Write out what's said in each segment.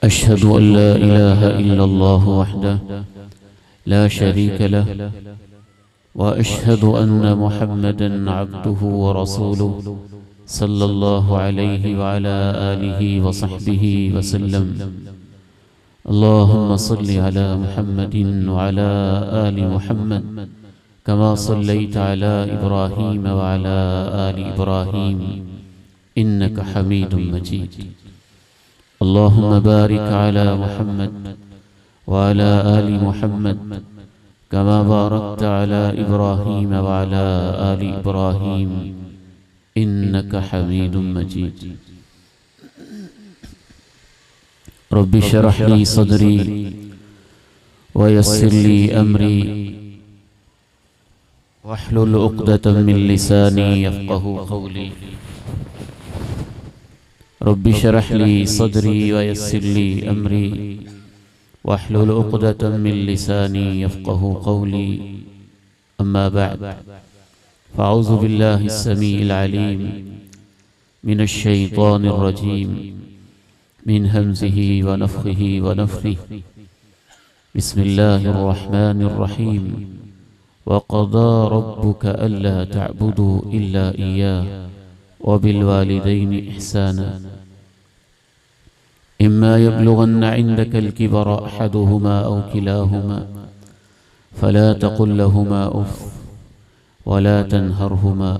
अशहदु अल्ला इलाहा इल्लल्लाहु वहदहु ला शरीक लह व अशहदु अन्न मुहम्मदन अब्दुहु व रसूलुहु सल्लल्लाहु अलैहि व अला आलिहि व सहबिहि वसल्लम। अल्लाहुम्मा सल्लि अला मुहम्मदिन व अला आलि मुहम्मद कमा सल्लैता अला इब्राहीम व अला आलि इब्राहीम इन्नका हमीदुम मजीद। अल्लाहुम्मा बारिक अला मुहम्मद व अला आलि मुहम्मद कमा बारकता अला इब्राहीम व अला आलि इब्राहीम इन्नका हमीदुम मजीद। रब्बि शरह ली सदरी व यस्सिर ली अमरी वहलुल उक़दतम मिन लिसानी यफ़क़हू क़ौली। रब्बि शरह ली सदरी व यस्सिर ली अमरी वहलुल उक़दतम मिन लिसानी यफ़क़हू क़ौली। अम्मा बअद फ़अऊज़ु बिल्लाहि अस्समीइल अलीम मिनश शैतानिर रजीम मिन हम्ज़िही व नफ़ख़िही व नफ़्ख़िही। बिस्मिल्लाहिर रहमानिर रहीम। वक़ज़ा रब्बुका अल्ला तअबुदू इल्ला इय्याहु व बिल वालिदैनि इहसाना। इम्मा यब्लुगन्ना इंदकल किबरा अहदुहुमा औ किलाहुमा फला तक़ुल लहुमा उफ़ वला तन्हरहुमा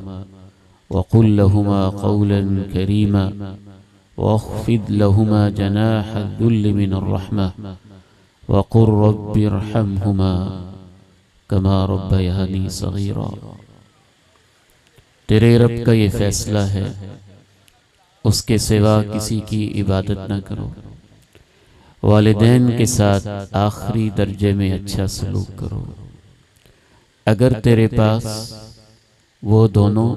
वक़ुल लहुमा क़ौलन करीमा वख़्फ़िद लहुमा जनाह अज़्ज़ुल्लि मिनर रहमा वक़ुल रब्बिरहमहुमा कमा रब्बयानी सग़ीरा। तेरे रब का ये फैसला है, उसके सिवा किसी की इबादत न करो। वालिदैन के साथ आखिरी दर्जे में अच्छा सलूक करो। अगर तेरे पास वो दोनों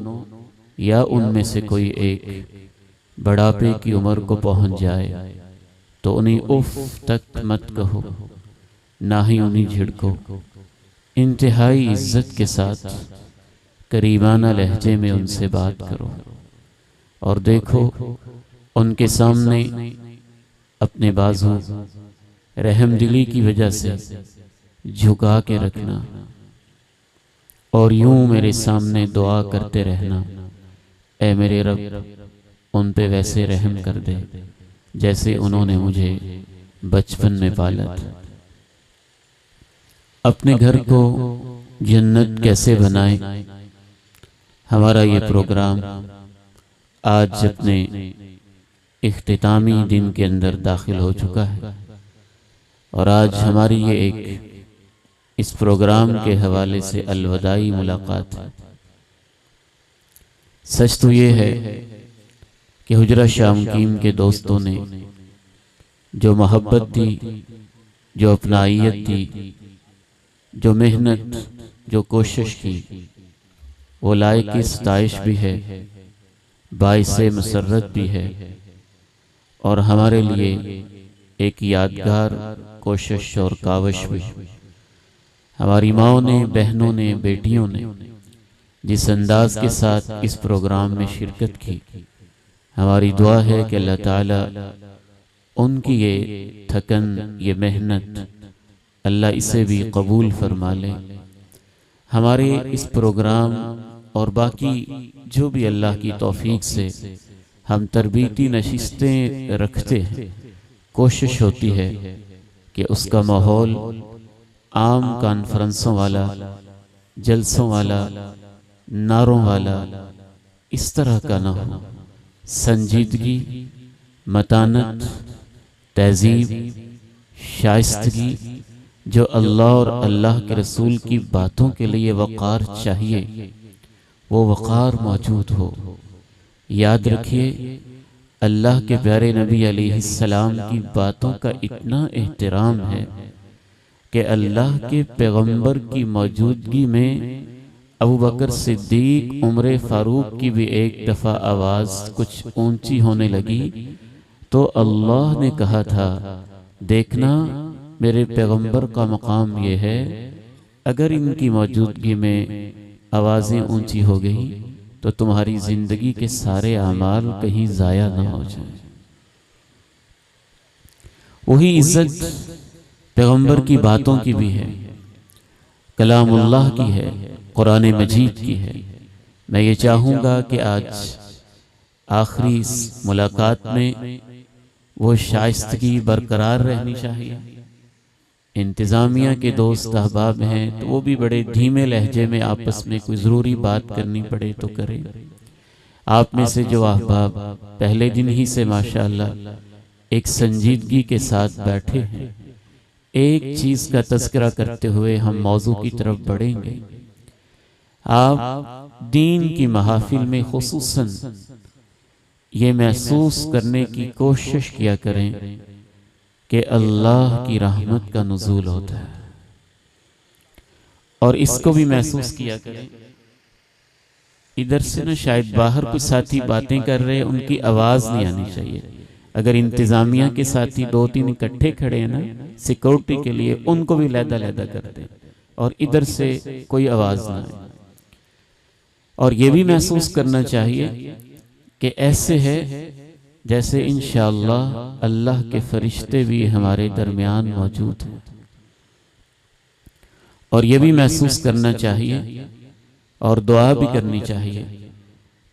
या उनमें से कोई एक बुढ़ापे की उम्र को पहुंच जाए तो उन्हें उफ तक मत कहो, ना ही उन्हें झिड़को। इंतहाई इज्जत के साथ करीमाना लहजे में उनसे बात करो और देखो उनके सामने अपने बाजू रहमदिली की वजह से झुका के रखना और यूं मेरे सामने दुआ करते रहना, ऐ मेरे रब उन पे वैसे रहम कर दे जैसे उन्होंने मुझे बचपन में पाला था। अपने घर को जन्नत कैसे बनाएं, हमारा ये प्रोग्राम आज अपने इख्तितामी दिन के अंदर दाखिल हो चुका है और आज हमारी ये एक इस प्रोग्राम के हवाले से अलविदाई मुलाकात है। सच तो ये है कि हुजरा शामकीम के दोस्तों ने जो मोहब्बत दी, जो अपनाइयत दी, जो मेहनत, जो कोशिश की, वो लायक की सताइश भी है, बाइसे मसर्रत भी है और हमारे लिए एक यादगार कोशिश और काविश भी। हमारी माओं ने, बहनों ने, बेटियों ने जिस अंदाज के साथ इस प्रोग्राम में शिरकत की, हमारी दुआ है कि अल्लाह ताला उनकी ये थकन, ये मेहनत अल्लाह इसे भी कबूल फरमा ले। हमारे इस प्रोग्राम और बाकी जो भी अल्लाह की तौफीक से हम तरबीती नशिस्तें रखते हैं, कोशिश होती है कि उसका माहौल आम कॉन्फ्रेंसों वाला, जलसों वाला, नारों वाला इस तरह का ना हो। संजीदगी, मतानत, तहजीब, शाइस्तगी जो अल्लाह और अल्लाह के रसूल की बातों के लिए वक़ार चाहिए, वो वक़ार मौजूद हो। याद रखिए, अल्लाह के प्यारे नबी अलैहिस्सलाम की बातों का इतना एहतराम है कि अल्लाह के पैगंबर की मौजूदगी में अबू बकर सिद्दीक, उमर फारूक की भी एक दफ़ा आवाज़ कुछ ऊंची होने लगी तो अल्लाह ने कहा था, देखना मेरे पैगंबर का मकाम ये है, अगर इनकी मौजूदगी में आवाज़ें ऊंची हो गई तो तुम्हारी ज़िंदगी के सारे आमाल कहीं ज़ाया ना हो जाए। वही इज्जत पैगंबर की बातों की भी है, कलामुल्लाह की है, कुरान मजीद की है। मैं ये चाहूँगा कि आज आखिरी इस मुलाकात में वो शाइस्तगी बरकरार रहनी चाहिए। इंतज़ामिया के दोस्त अहबाब हैं तो वो भी बड़े धीमे लहजे में आपस में कोई ज़रूरी बात करनी पड़े तो करें। आप में से जो अहबाब पहले दिन ही से माशाअल्लाह एक संजीदगी के साथ बैठे हैं, एक चीज़ का तज़किरा करते हुए हम मौजू की तरफ बढ़ेंगे। आप दीन की महफिल में खुसूसन ये महसूस करने की कोशिश किया करें कि अल्लाह की रहमत का नुज़ूल होता है, और इसको भी महसूस किया करें। इधर से ना शायद बाहर कुछ साथी बातें कर रहे हैं, उनकी आवाज़ नहीं आनी चाहिए। अगर इंतज़ामिया के साथी 2-3 इकट्ठे खड़े हैं ना सिक्योरिटी के लिए, उनको भी लहदा कर दें और इधर से कोई आवाज़ ना आए। और ये भी महसूस करना चाहिए कि ऐसे है जैसे इंशाअल्लाह अल्लाह के फरिश्ते भी हमारे दरमियान मौजूद हैं। और ये भी महसूस करना चाहिए और दुआ भी करनी चाहिए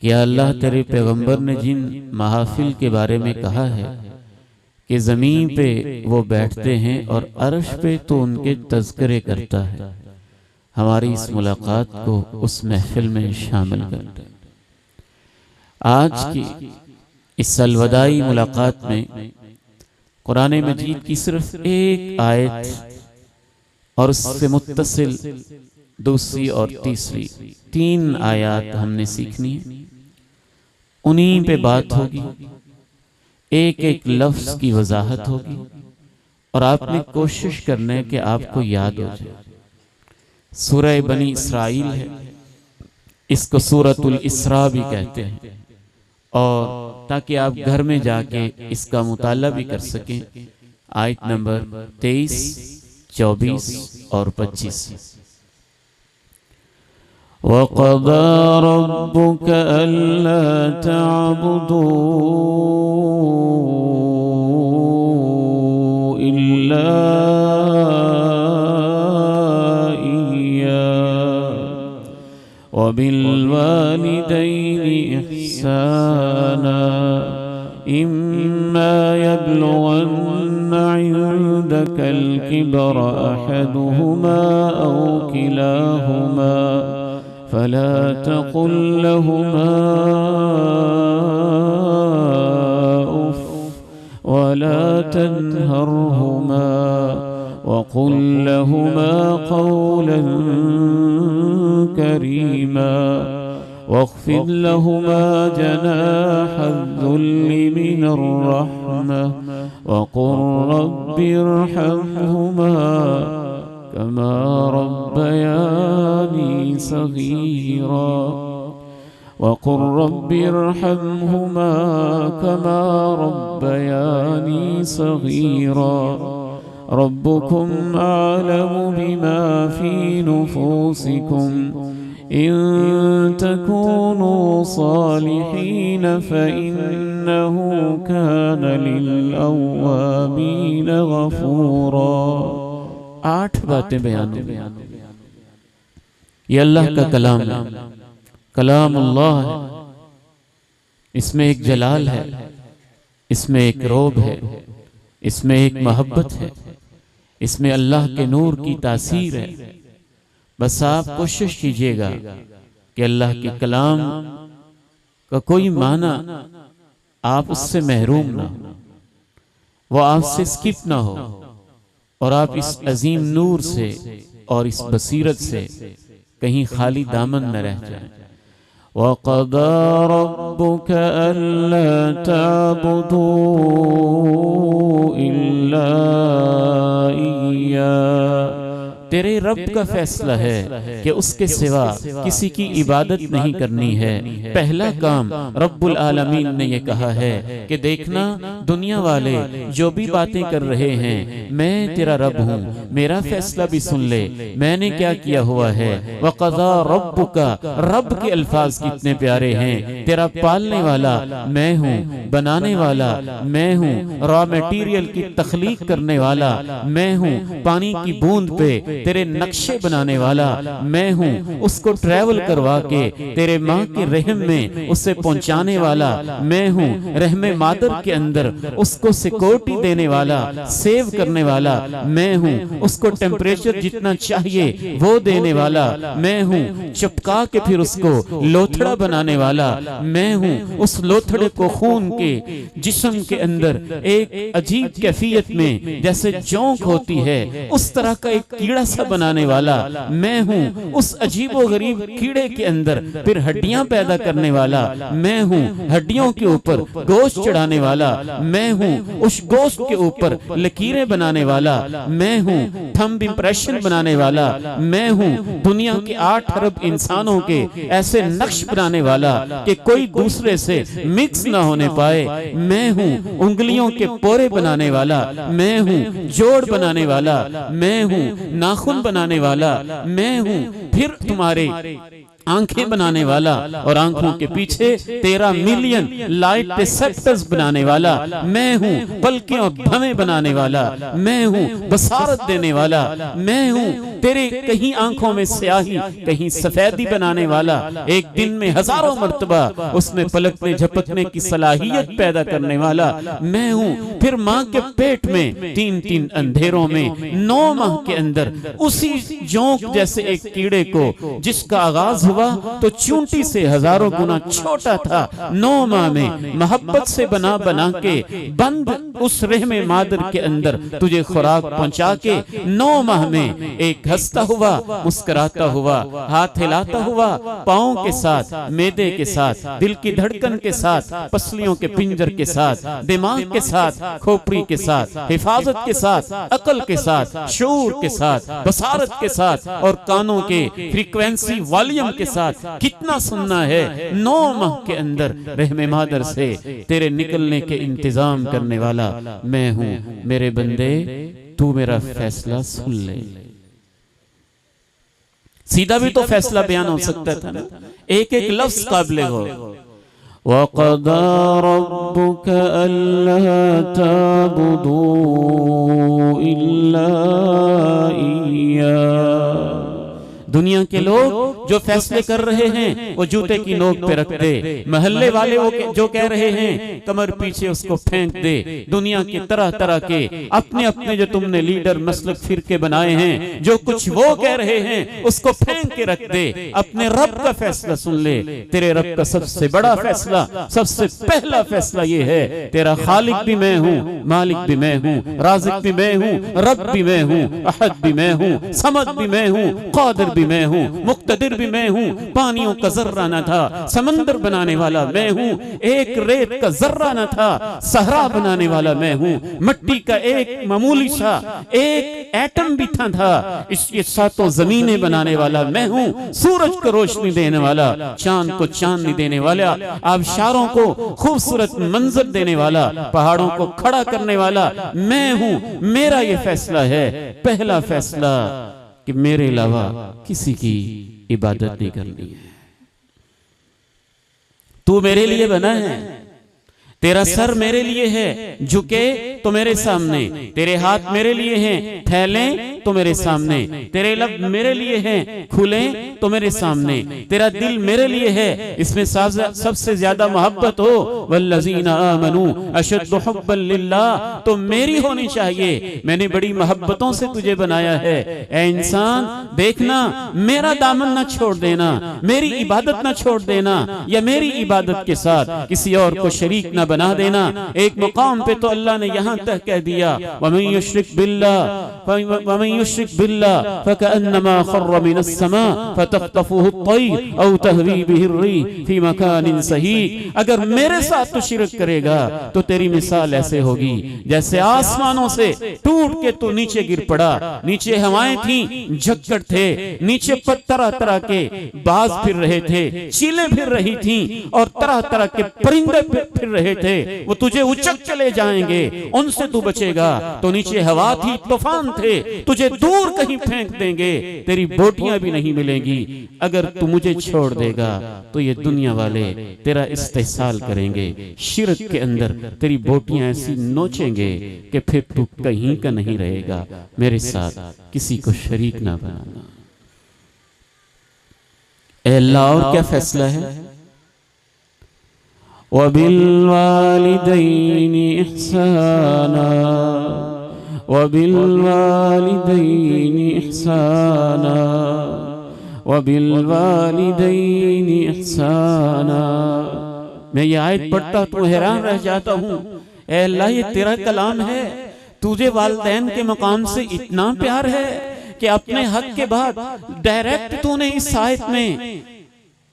कि अल्लाह तेरे पैगंबर ने जिन महफिल के बारे में कहा है कि ज़मीन पे वो बैठते हैं और अर्श पे तो उनके तज़किरे करता है, हमारी इस मुलाकात को उस महफिल में शामिल कर दे। आज की इस अलवदाई मुलाकात में कुरान मजीद की सिर्फ एक आयत और उससे मुत्तसिल दूसरी और तीसरी 3 आयत हमने सीखनी है। उन्हीं पे बात होगी, एक एक लफ्ज़ की वजाहत होगी और आपने कोशिश करना है कि आपको याद हो जाए। सूरह बनी इसराइल है, इसको सूरतुल इसरा भी कहते हैं, और ताकि आप घर में जाके इसका मुताला भी कर सकें। आयत नंबर 23, 24 और 25। वक़ज़ा रब्बुक अल्ला तअबुदू इल्ला वबिलवालिदैनि इहसाना इम्मा यब्लुगन्न इंदकल किबर अहदुहुमा औ किलाहुमा फला तकुल लहुमा उफ वला तन्हरहुमा वक़ुल लहुमा क़ौलन करीमा वख़्फ़िद लहुमा जनाहज़्ज़ुल्लि मिनर्रहमह वक़ुल रब्बिरहमहुमा कमा रब्बयानी सग़ीरा वक़ुल रब्बिरहमहुमा कमा रब्बयानी सग़ीरा रब्बुकुम आलमु बिमा फ़ी नुफ़ूसिकुम इन तकूनू सालिहीन फ़इन्नहु कान लिलअव्वाबीन गफ़ूरा। 8 बातें बयान हुई। ये अल्लाह का कलाम है, कलामुल्लाह है। इसमें एक जलाल है, इसमें एक रौब है, इसमें एक मोहब्बत है, इसमें अल्लाह के नूर की तासीर है। बस आप कोशिश कीजिएगा कि अल्लाह के कलाम का कोई माना आप उससे महरूम ना हो, वो आपसे स्किप ना हो, और आप इस अजीम नूर से और इस बसीरत से कहीं खाली दामन न रह जाए। वक़ज़ा रब्बुक अल्ला तअबुदू इल्ला इय्या, तेरे रब का फैसला है कि उसके सिवा किसी की इबादत नहीं करनी है। पहला काम रब्बुल आलमीन ने ये कहा है कि देखना दुनिया वाले जो भी बातें कर रहे हैं, मैं तेरा रब हूँ, मेरा फैसला भी सुन ले, मैंने क्या किया हुआ है। वक़ज़ा रब्बुका, रब के अल्फाज कितने प्यारे हैं। तेरा पालने वाला मैं हूँ, बनाने वाला मैं हूँ, रॉ मटेरियल की तख्लीक करने वाला मैं हूँ, पानी की बूंद पे तेरे नक्शे बनाने वाला मैं हूँ, उसको ट्रैवल करवा के तेरे माँ के रहम में उसे पहुंचाने वाला मैं हूँ, रहमे मादर के अंदर उसको सिक्योरिटी देने वाला, सेव करने वाला मैं हूँ, उसको टेम्परेचर जितना चाहिए वो देने वाला मैं हूँ, चिपका के फिर उसको लोथड़ा बनाने वाला मैं हूँ, उस लोथड़े को खून के जिस्म के अंदर एक अजीब कैफियत में जैसे जोंक होती है उस तरह का एक कीड़ा सा बनाने वाला मैं हूँ, उस अजीबो गरीब कीड़े के अंदर फिर हड्डियां पैदा करने वाला मैं हूँ, हड्डियों के ऊपर गोश्त चढ़ाने वाला मैं हूँ, उस गोश्त के ऊपर लकीरें बनाने वाला मैं हूँ, थंब इंप्रेशन बनाने वाला मैं हूँ, दुनिया के 8 अरब इंसानों के ऐसे नक्श बनाने वाला कि कोई दूसरे से मिक्स ना होने पाए मैं हूँ, उंगलियों के पोरे बनाने वाला मैं हूँ, जोड़ बनाने वाला मैं हूँ, नाखून बनाने वाला मैं हूँ, फिर तुम्हारे आंखें बनाने वाला और आंखों के पीछे 13 मिलियन लाइट रिसेप्टर्स बनाने वाला मैं हूँ, पलकें और भवें बनाने वाला मैं हूँ, बसारत देने वाला मैं हूँ, तेरे कहीं आंखों में स्याही कहीं सफेदी बनाने वाला, एक दिन में हजारों मर्तबा उसमें पलकने झपकने की सलाहियत पैदा करने वाला मैं हूँ, फिर माँ के पेट में 3-3 अंधेरों में 9 माह के अंदर उसी जोंक जैसे एक कीड़े को जिसका आगाज हुआ तो चूंटी से हजारों गुना छोटा था, 9 माह में मोहब्बत से बना बना के बंद उस रहमे मादर के अंदर तुझे खुराक पहुंचा के 9 माह में एक हंसता हुआ, मुस्कुराता हुआ, हाथ हिलाता हुआ, पाँव के साथ, मैदे के साथ, दिल की धड़कन के साथ, पसलियों के पिंजर के साथ, दिमाग के साथ, खोपड़ी के साथ, हिफाजत के साथ, अकल के साथ, शऊर के साथ, बसारत के साथ और कानों के फ्रीक्वेंसी वॉल्यूम के साथ कितना सुनना है। 9 माह के अंदर रहमे मादर से तेरे निकलने के इंतजाम करने वाला मैं हूँ। मेरे बंदे तू मेरा फैसला सुन ले। सीधा भी तो फैसला बयान हो सकता था ना, एक एक लफ्ज काबिल हो। वक़ज़ा रब्बुक अल्ला ताबुदू इल्ला इय्या। दुनिया के लोग जो फैसले कर रहे हैं वो जूते की नोक पे रख दे, मोहल्ले वाले वो जो कह रहे हैं कमर पीछे उसको फेंक दे, दुनिया के तरह तरह के अपने अपने जो तुमने लीडर मसलक फिरके बनाए हैं जो कुछ वो कह रहे हैं उसको फेंक के रख दे, अपने रब का फैसला सुन ले। तेरे रब का सबसे बड़ा फैसला, सबसे पहला फैसला ये है, तेरा खालिक भी मैं हूँ, मालिक भी मैं हूँ, राज़िक भी मैं हूँ, रब भी मैं हूँ, अहद भी मैं हूँ, समद भी मैं हूँ, कादिर भी मैं हूँ, मुक्तदिर भी मैं हूँ, पानियों का जर्रा न था, समंदर बनाने वाला मैं हूँ, एक रेत का जर्रा न था, सहरा बनाने वाला मैं हूँ, मिट्टी का एक मामूली सा एक एटम भी था, इसके 7 जमीनें बनाने वाला मैं हूँ, सूरज को रोशनी देने वाला, चांद को चांदनी देने वाला, आबशारों को खूबसूरत मंजर देने वाला, पहाड़ों को खड़ा करने वाला मैं हूँ। मेरा ये फैसला है, पहला फैसला कि मेरे अलावा किसी की इबादत नहीं करनी है। तू मेरे लिए बना है, तेरा सर मेरे लिए है, झुके तो मेरे सामने, तेरे हाथ मेरे लिए हैं, फैलें तो मेरे सामने, तेरे लब मेरे लिए हैं, खुलें तो मेरे सामने, तेरा दिल मेरे लिए है, इसमें सबसे ज्यादा मोहब्बत हो, वल्लज़ीना आमनू अशद्दु हुब्बन लिल्लाह, तो मेरी होनी चाहिए। मैंने बड़ी मोहब्बतों से तुझे बनाया है। ऐ इंसान देखना, मेरा दामन न छोड़ देना, मेरी इबादत न छोड़ देना, या मेरी इबादत के साथ किसी और को शरीक न बना देना। एक मुकाम पे तो अल्लाह ने यहाँ तक कह दिया, वमन युश्रिक बिल्लाह फकअन्नमा खर्र मिनस समा फतख्तफुहु अत्तैर औ तहवी बिहि अर्रीह फी मकानिन सही। अगर मेरे साथ तो शिरक करेगा तो तेरी मिसाल ऐसे होगी जैसे आसमानों से टूट के तू नीचे गिर पड़ा। नीचे हवाएं थी, झक्कड़ थे, नीचे तरह तरह के बाज फिर रहे थे, चीलें फिर रही थी और तरह तरह के परिंदे फिर रहे थे। वो तुझे उचक चले जाएंगे, उनसे तू बचेगा। तो नीचे हवा थी, तूफान थे, तुझे दूर कहीं फेंक देंगे, तेरी बोटियां भी नहीं मिलेंगी। अगर तू मुझे छोड़ देगा तो ये दुनिया वाले तेरा इस्तेहसाल करेंगे, शिरक के अंदर तेरी बोटियां ऐसी नोचेंगे कि फिर तू कहीं का नहीं रहेगा। मेरे साथ किसी को शरीक ना बनाना। ए अल्लाह, और क्या फैसला है? वबिल वालिदैनि इहसाना वबिल वालिदैनि इहसाना वबिल वालिदैनि इहसाना। मैं ये आयत पढ़ता तो हैरान रह जाता हूँ। ए अल्लाह, ये तेरा कलाम है, तुझे वालिदैन के मकाम से इतना प्यार है कि अपने हक के बाद डायरेक्ट तूने इस आयत में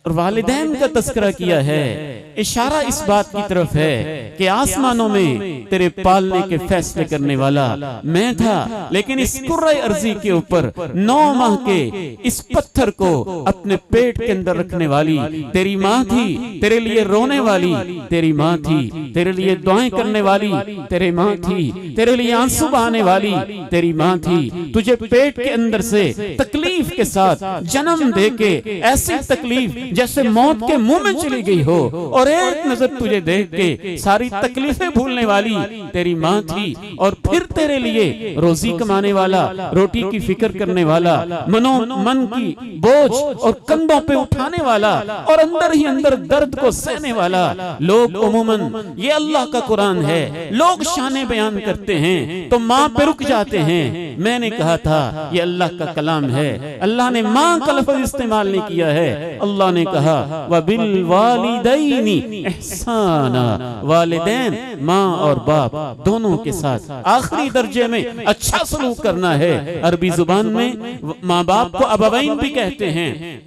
वालिदैन का तस्करा किया है। इशारा इस बात की तरफ है कि आसमानों में तेरे पालने के फैसले करने वाला मैं था, लेकिन इस कुर्रे अर्जी के ऊपर 9 माह के इस पत्थर को अपने पेट के अंदर रखने वाली तेरी माँ थी, तेरे लिए रोने वाली तेरी माँ थी, तेरे लिए दुआएं करने वाली तेरी माँ थी, तेरे लिए आंसू बहाने वाली तेरी माँ थी। तुझे पेट के अंदर से तकलीफ के साथ जन्म देके ऐसी तकलीफ जैसे मौत के मुंह में चली गई हो, और एक नजर तुझे देख के सारी तकलीफें भूलने वाली तेरी माँ थी। और फिर तेरे लिए रोजी कमाने वाला, रोटी की फिक्र करने वाला, मन की बोझ और कंधों पे उठाने वाला और अंदर ही अंदर दर्द को सहने वाला। लोग उमूमन, ये अल्लाह का कुरान है, लोग शाने बयान करते हैं तो माँ पे रुक जाते हैं। मैंने कहा था ये अल्लाह का कलाम है, अल्लाह ने माँ का लफ्ज इस्तेमाल नहीं किया है। अल्लाह ने कहा वबिल वालिदैनि इहसाना, वालिदैन माँ और बाप दोनों के साथ आखिरी दर्जे में अच्छा सलूक करना है। अरबी जुबान में माँ बाप को अबवैन भी कहते हैं,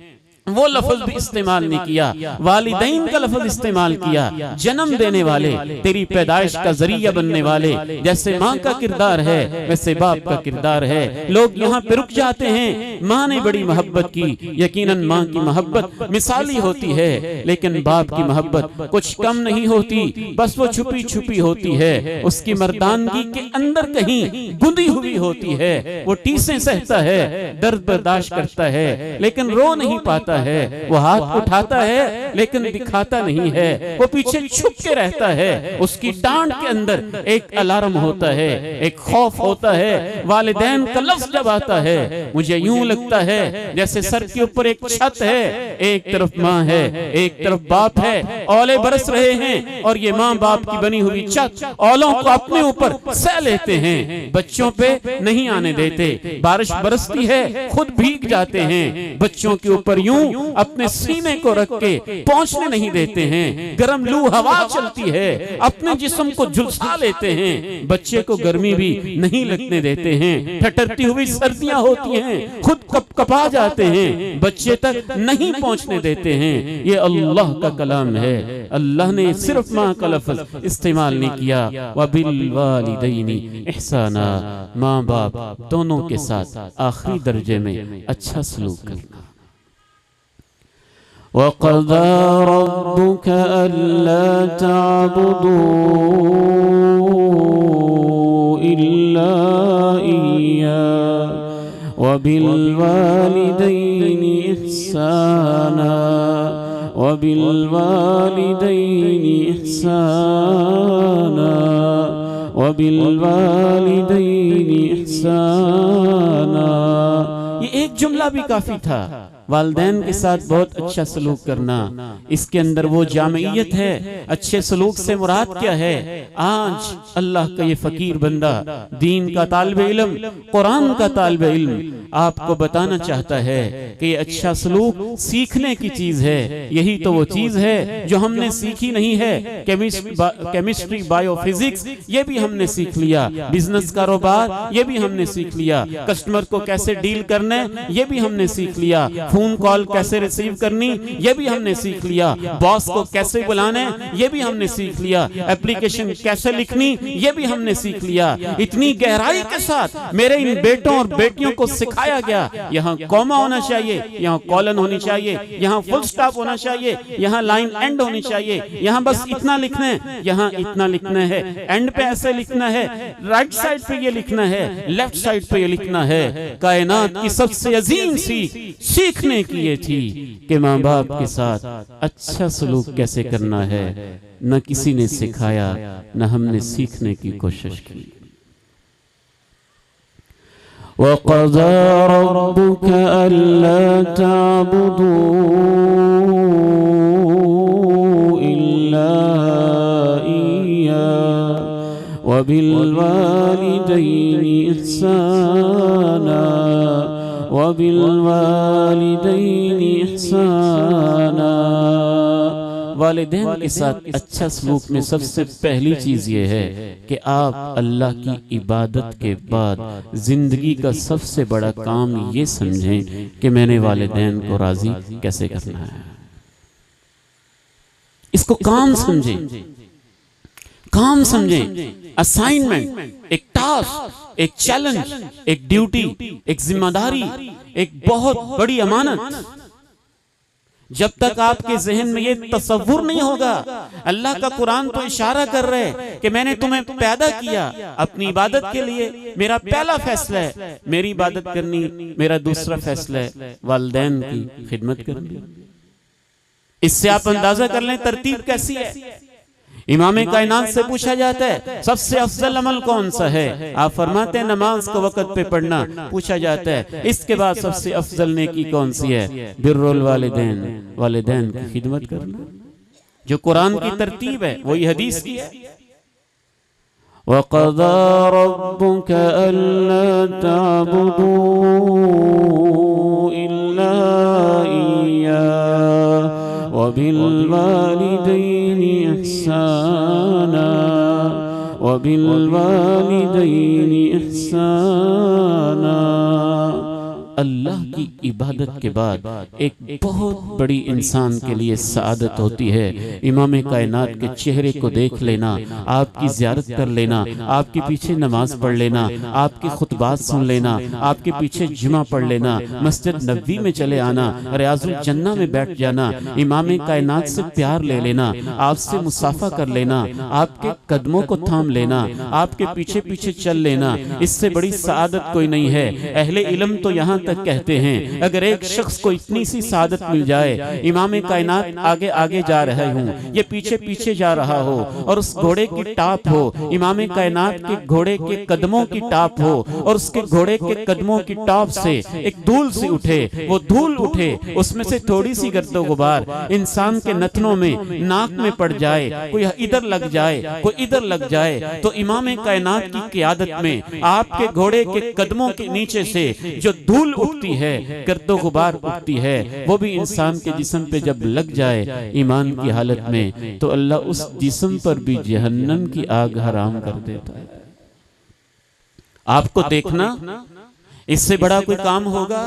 वो लफ्ज भी इस्तेमाल नहीं किया, वालिदैन का लफ्ज इस्तेमाल किया। जन्म देने वाले, तेरी पैदाइश का जरिया बनने वाले, जैसे माँ का किरदार है वैसे बाप का किरदार है। लोग यहाँ पे रुक जाते हैं। माँ ने बड़ी मोहब्बत की, यकीनन माँ की मोहब्बत मिसाली होती है, लेकिन बाप की मोहब्बत कुछ कम नहीं होती, बस वो छुपी छुपी होती है। उसकी मर्दानगी के अंदर कहीं गुंदी हुई होती है। वो टीसें सहता है, दर्द बर्दाश्त करता है, लेकिन रो नहीं पाता है। वो हाथ उठाता है लेकिन दिखाता नहीं है, वो पीछे छुप के रहता है। उसकी डांट के अंदर एक अलार्म होता है, एक खौफ होता है। वालिदैन का लफ्ज जब आता है मुझे यूं लगता है जैसे सर के ऊपर एक छत है, एक तरफ माँ है, एक तरफ बाप है, ओले बरस रहे हैं और ये माँ बाप की बनी हुई छत ओलों को अपने ऊपर सह लेते हैं, बच्चों पे नहीं आने देते। बारिश बरसती है, खुद भीग जाते हैं, बच्चों के ऊपर यूं अपने सीने को रख के पहुंचने नहीं देते हैं। गर्म लू हवा चलती है, अपने जिस्म को झुलसा लेते हैं, बच्चे को गर्मी भी नहीं लगने देते हैं। ठटरती हुई सर्दियां होती हैं, खुद कपा जाते हैं, बच्चे तक नहीं पहुंचने देते हैं। ये अल्लाह का कलाम है। अल्लाह ने सिर्फ माँ का लफ्ज इस्तेमाल नहीं किया। वबिल वालिदैनि इहसाना, माँ बाप दोनों के साथ आखिरी दर्जे में अच्छा सलूक करना। वक़ज़ा रब्बुक अल्ला तअबुदू इल्ला इय्याहु वबिल वालिदैनि इहसाना वबिल वालिदैनि इहसाना वबिल वालिदैनि इहसाना। ये एक जुमला भी काफी था। वालिदैन के साथ बहुत अच्छा सलूक करना, इसके अंदर वो जामियत है। अच्छे सलूक से मुराद क्या है? आज अल्लाह का ये फकीर बंदा, दीन का तालिबे इल्म, कुरान का तालिबे इल्म आपको बताना चाहता है कि ये अच्छा सलूक सीखने की चीज है। यही तो वो चीज है जो हमने सीखी नहीं है। केमिस्ट्री, बायोफिजिक्स ये भी हमने सीख लिया, बिजनेस कारोबार ये भी हमने सीख लिया, कस्टमर को कैसे डील करना है ये भी हमने सीख लिया, फोन कॉल कैसे रिसीव करनी ये भी हमने सीख लिया, बॉस को कैसे बुलाना है ये भी हमने सीख लिया, एप्लीकेशन कैसे लिखनी ये भी हमने सीख लिया। इतनी गहराई के साथ मेरे इन बेटों और बेटियों को सिखाया गया, यहाँ कॉमा होना चाहिए, यहाँ कॉलन होनी चाहिए, यहाँ फुल स्टॉप होना चाहिए, यहाँ लाइन एंड होनी चाहिए, यहाँ बस इतना लिखना है, यहाँ इतना लिखना है, एंड पे ऐसे लिखना है, राइट साइड पे ये लिखना है, लेफ्ट साइड पे ये लिखना है। कायनात की सबसे अजीम सीखने की ये थी कि माँ बाप के साथ अच्छा सलूक कैसे करना है। न किसी ने सिखाया, न हमने सीखने की कोशिश की। वक़ज़ा रब्बुक अल्ला ताबुदू इल्ला इय्या वबिल वालिदैनि इहसाना वबिल वालिदैनि इहसाना। वालिदैन के साथ अच्छा सलूक में सबसे पहली चीज ये है कि आप अल्लाह की इबादत के बाद जिंदगी का सबसे बड़ा काम ये समझें कि मैंने वालिदैन को राजी कैसे करना है। इसको काम समझें, काम समझें, असाइनमेंट, एक टास्क, एक चैलेंज, एक ड्यूटी, एक जिम्मेदारी, एक बहुत बड़ी अमानत। जब तक आपके जहन में ये तसव्वुर नहीं होगा, अल्लाह का कुरान तो इशारा कर रहे हैं कि मैंने तुम्हें पैदा किया अपनी इबादत के लिए। मेरा पहला फैसला है मेरी इबादत करनी, मेरा दूसरा फैसला है वालिदैन की खिदमत करनी। इससे आप अंदाजा कर लें तरतीब कैसी है। इमाम कायनात से पूछा जाता है सबसे अफजल अमल कौन सा है, आप फरमाते हैं नमाज को वक्त पे पढ़ना। पूछा जाता है इसके बाद सबसे अफजल नेकी कौन सी है, बिर्रुल वालिदैन, वालिदैन की खिदमत करना। जो कुरान की तरतीब है वही हदीस की है। वक़ज़ा रब्बुक अल्ला ताबुदू इल्ला इय्या वबिल वालिदैनि इहसाना वबिल वालिदैनि इहसाना। अल्लाह की इबादत के बाद एक बहुत बड़ी इंसान के लिए सआदत होती है इमाम कायनात के चेहरे को देख लेना, आपकी ज़ियारत कर लेना, आपके पीछे नमाज पढ़ लेना, आपके खुतबात सुन लेना, आपके पीछे जुमा पढ़ लेना, मस्जिद नबवी में चले आना, रियाजुल जन्ना में बैठ जाना, इमाम कायनात से प्यार ले लेना, आपसे मुसाफा कर लेना, आपके कदमों को थाम लेना, आपके पीछे पीछे चल लेना। इससे बड़ी सआदत कोई नहीं है। अहले इल्म तो यहाँ तक कहते हैं अगर एक शख्स को इतनी सी सादत मिल जाए, इमाम कायनात आगे आगे जा रहे हूँ, ये पीछे पीछे जा रहा हो और उस घोड़े की टाप हो, इमाम कायनात के घोड़े के कदमों की टाप हो और उसके घोड़े के कदमों की टाप से एक धूल सी उठे, वो धूल उठे, उसमें से थोड़ी सी गर्दो गुबार इंसान के नथनों में, नाक में पड़ जाए, कोई इधर लग जाए, कोई इधर लग जाए, तो इमाम कायनात की क़ियादत में आपके घोड़े के कदमों के नीचे से जो धूल उठती है, गर्दो गुबार उठती है, वो भी इंसान के जिस्म पे जब लग जाए ईमान की हालत में, तो अल्लाह उस जिस्म पर भी जहन्नम की आग हराम कर देता है। आपको देखना इससे बड़ा कोई काम होगा?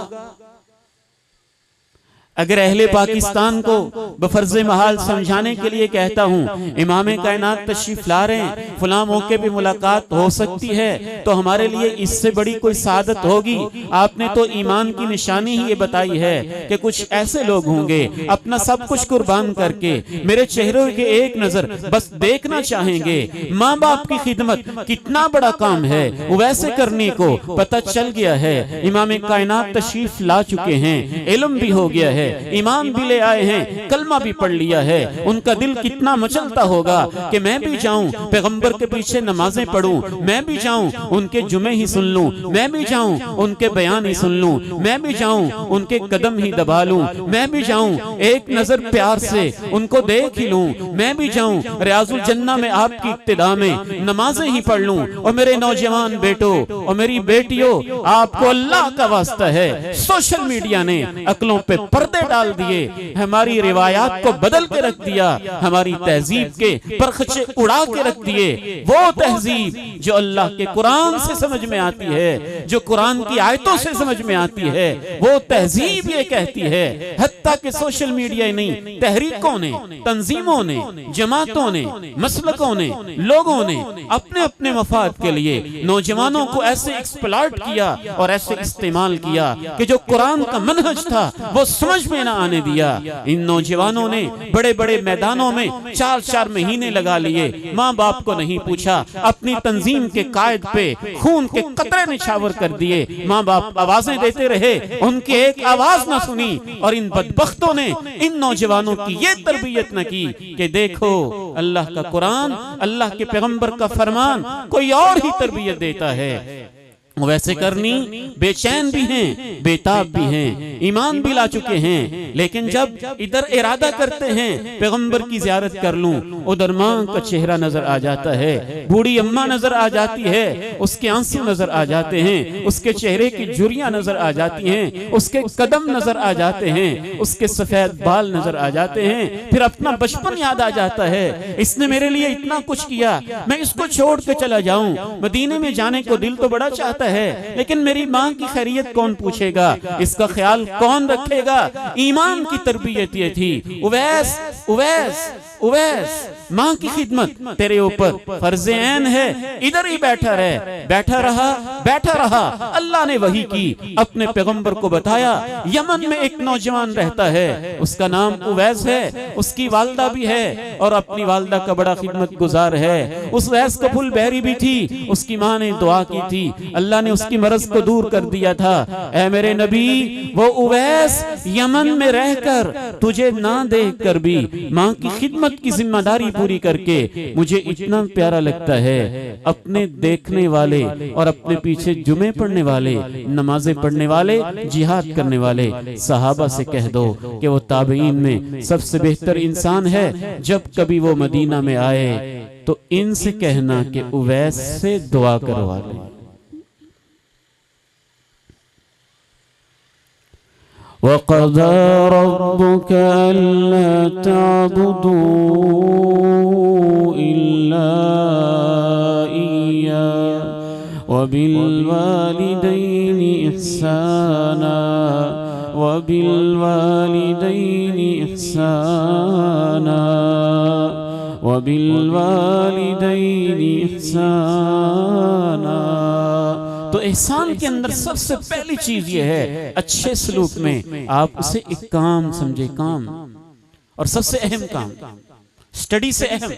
अगर अहले पाकिस्तान को बफर्ज़े महाल समझाने के लिए कहता हूँ इमाम कायनात तशरीफ ला रहे हैं, फलां मौके पे मुलाकात हो सकती है, तो हमारे लिए इससे बड़ी कोई सादत होगी? आपने तो ईमान की निशानी ही ये बताई है कि कुछ ऐसे लोग होंगे अपना सब कुछ कुर्बान करके मेरे चेहरे के एक नजर बस देखना चाहेंगे। माँ बाप की खिदमत कितना बड़ा काम है, वैसे करने को पता चल गया है। इमाम कायनात तशरीफ ला चुके हैं, इल्म भी हो गया है, ईमान भी ले आए हैं, कलमा भी पढ़ लिया है, उनका दिल कितना मचलता होगा कि मैं भी जाऊं पैगंबर के पीछे नमाजें पढ़ूं, मैं भी जाऊं उनके जुमे ही सुन लूं, मैं भी जाऊं उनके बयान ही सुन लूं, मैं भी जाऊं उनके कदम ही दबा लूं, मैं भी जाऊं एक नजर प्यार से उनको देख ही लूं, मैं भी जाऊं रियाजुल जन्ना में आपकी इक्तिदा में नमाजें ही पढ़ लूं। और मेरे नौजवान बेटों और मेरी बेटियों, आपको अल्लाह का वास्ता है, सोशल मीडिया ने अक्लों पे पर्दे डाल दिए, हमारी रिवायात को बदल के रख दिया, हमारी तहजीब के परखचे उड़ा के रख दिए। वो तहजीब जो अल्लाह के कुरान से समझ में आती है, जो कुरान की आयतों से समझ में आती है, वो तहजीब ये कहती है। हत्ता कि सोशल मीडिया नहीं, तहरीकों ने, तंजीमों ने, जमातों ने, मसलकों ने, लोगों ने अपने अपने मफाद के लिए नौजवानों को ऐसे एक्सप्लॉइट किया और ऐसे इस्तेमाल किया कि जो कुरान का मनहज था वो समझ में ना आने दिया। इन नौजवानों ने बड़े बड़े मैदानों में 4-4 महीने लगा लिए, माँ बाप को नहीं पूछा, अपनी तंजीम के कायद पे खून के कतरे निछावर कर दिए। माँ बाप आवाजें देते रहे, उनकी एक आवाज ना सुनी। और इन बदबख्तों ने इन नौजवानों की ये तरबियत न की कि देखो अल्लाह का कुरान, अल्लाह के पैगंबर का फरमान कोई और ही तरबियत देता है। वैसे करनी बेचैन भी हैं, बेताब भी हैं, ईमान भी ला चुके हैं, लेकिन जब इधर इरादा करते हैं पैगंबर की ज़ियारत कर लूं, उधर माँ का चेहरा नजर आ जाता है, बूढ़ी अम्मा नजर आ जाती है, उसके आंसू नजर आ जाते हैं, उसके चेहरे की झुर्रियां नजर आ जाती हैं, उसके कदम नजर आ जाते हैं, उसके सफेद बाल नजर आ जाते हैं, फिर अपना बचपन याद आ जाता है। इसने मेरे लिए इतना कुछ किया, मैं इसको छोड़ के चला जाऊं। मदीने में जाने को दिल तो बड़ा चाहता है, लेकिन मेरी माँ की खैरियत कौन पूछेगा, इसका ख्याल कौन रखेगा। ईमान की तरबियत ये थी। उवैस उवैस उवैस, माँ की खिदमत तेरे ऊपर फर्ज़ ऐन है, इधर ही बैठा रह। बैठा रहा। अल्लाह ने वही की, अपने पैगंबर को बताया। यमन में एक नौजवान रहता है, उसका नाम उवैस है, उसकी वालदा भी है और अपनी वालदा का बड़ा खिदमत गुजार है। उस उवैस को फुल बहरी भी थी, उसकी माँ ने दुआ की थी, अल्लाह ने उसकी मरज को दूर कर दिया था। ऐ मेरे नबी, वो उवैस यमन में रहकर तुझे ना देख कर भी माँ की खिदमत की जिम्मेदारी पूरी करके मुझे इतना प्यारा लगता है। अपने देखने वाले और अपने पीछे जुमे पढ़ने वाले, नमाजें पढ़ने वाले, जिहाद करने वाले सहाबा से कह दो कि वो ताबईन में सबसे बेहतर इंसान है। जब कभी वो मदीना में आए तो इनसे कहना कि उवैस से दुआ करवा ले। वक़ज़ा रब्बुक अल्ला ताबुदू इल्ला इय्या वबिल वालिदैनि इहसाना वबिल वालिदैनि इहसाना वबिल वालिदैनि इहसाना। तो एहसान के अंदर सबसे पहली चीज ये है, अच्छे सलूक में आप उसे एक काम समझे, काम, और सबसे अहम काम, स्टडी से अहम,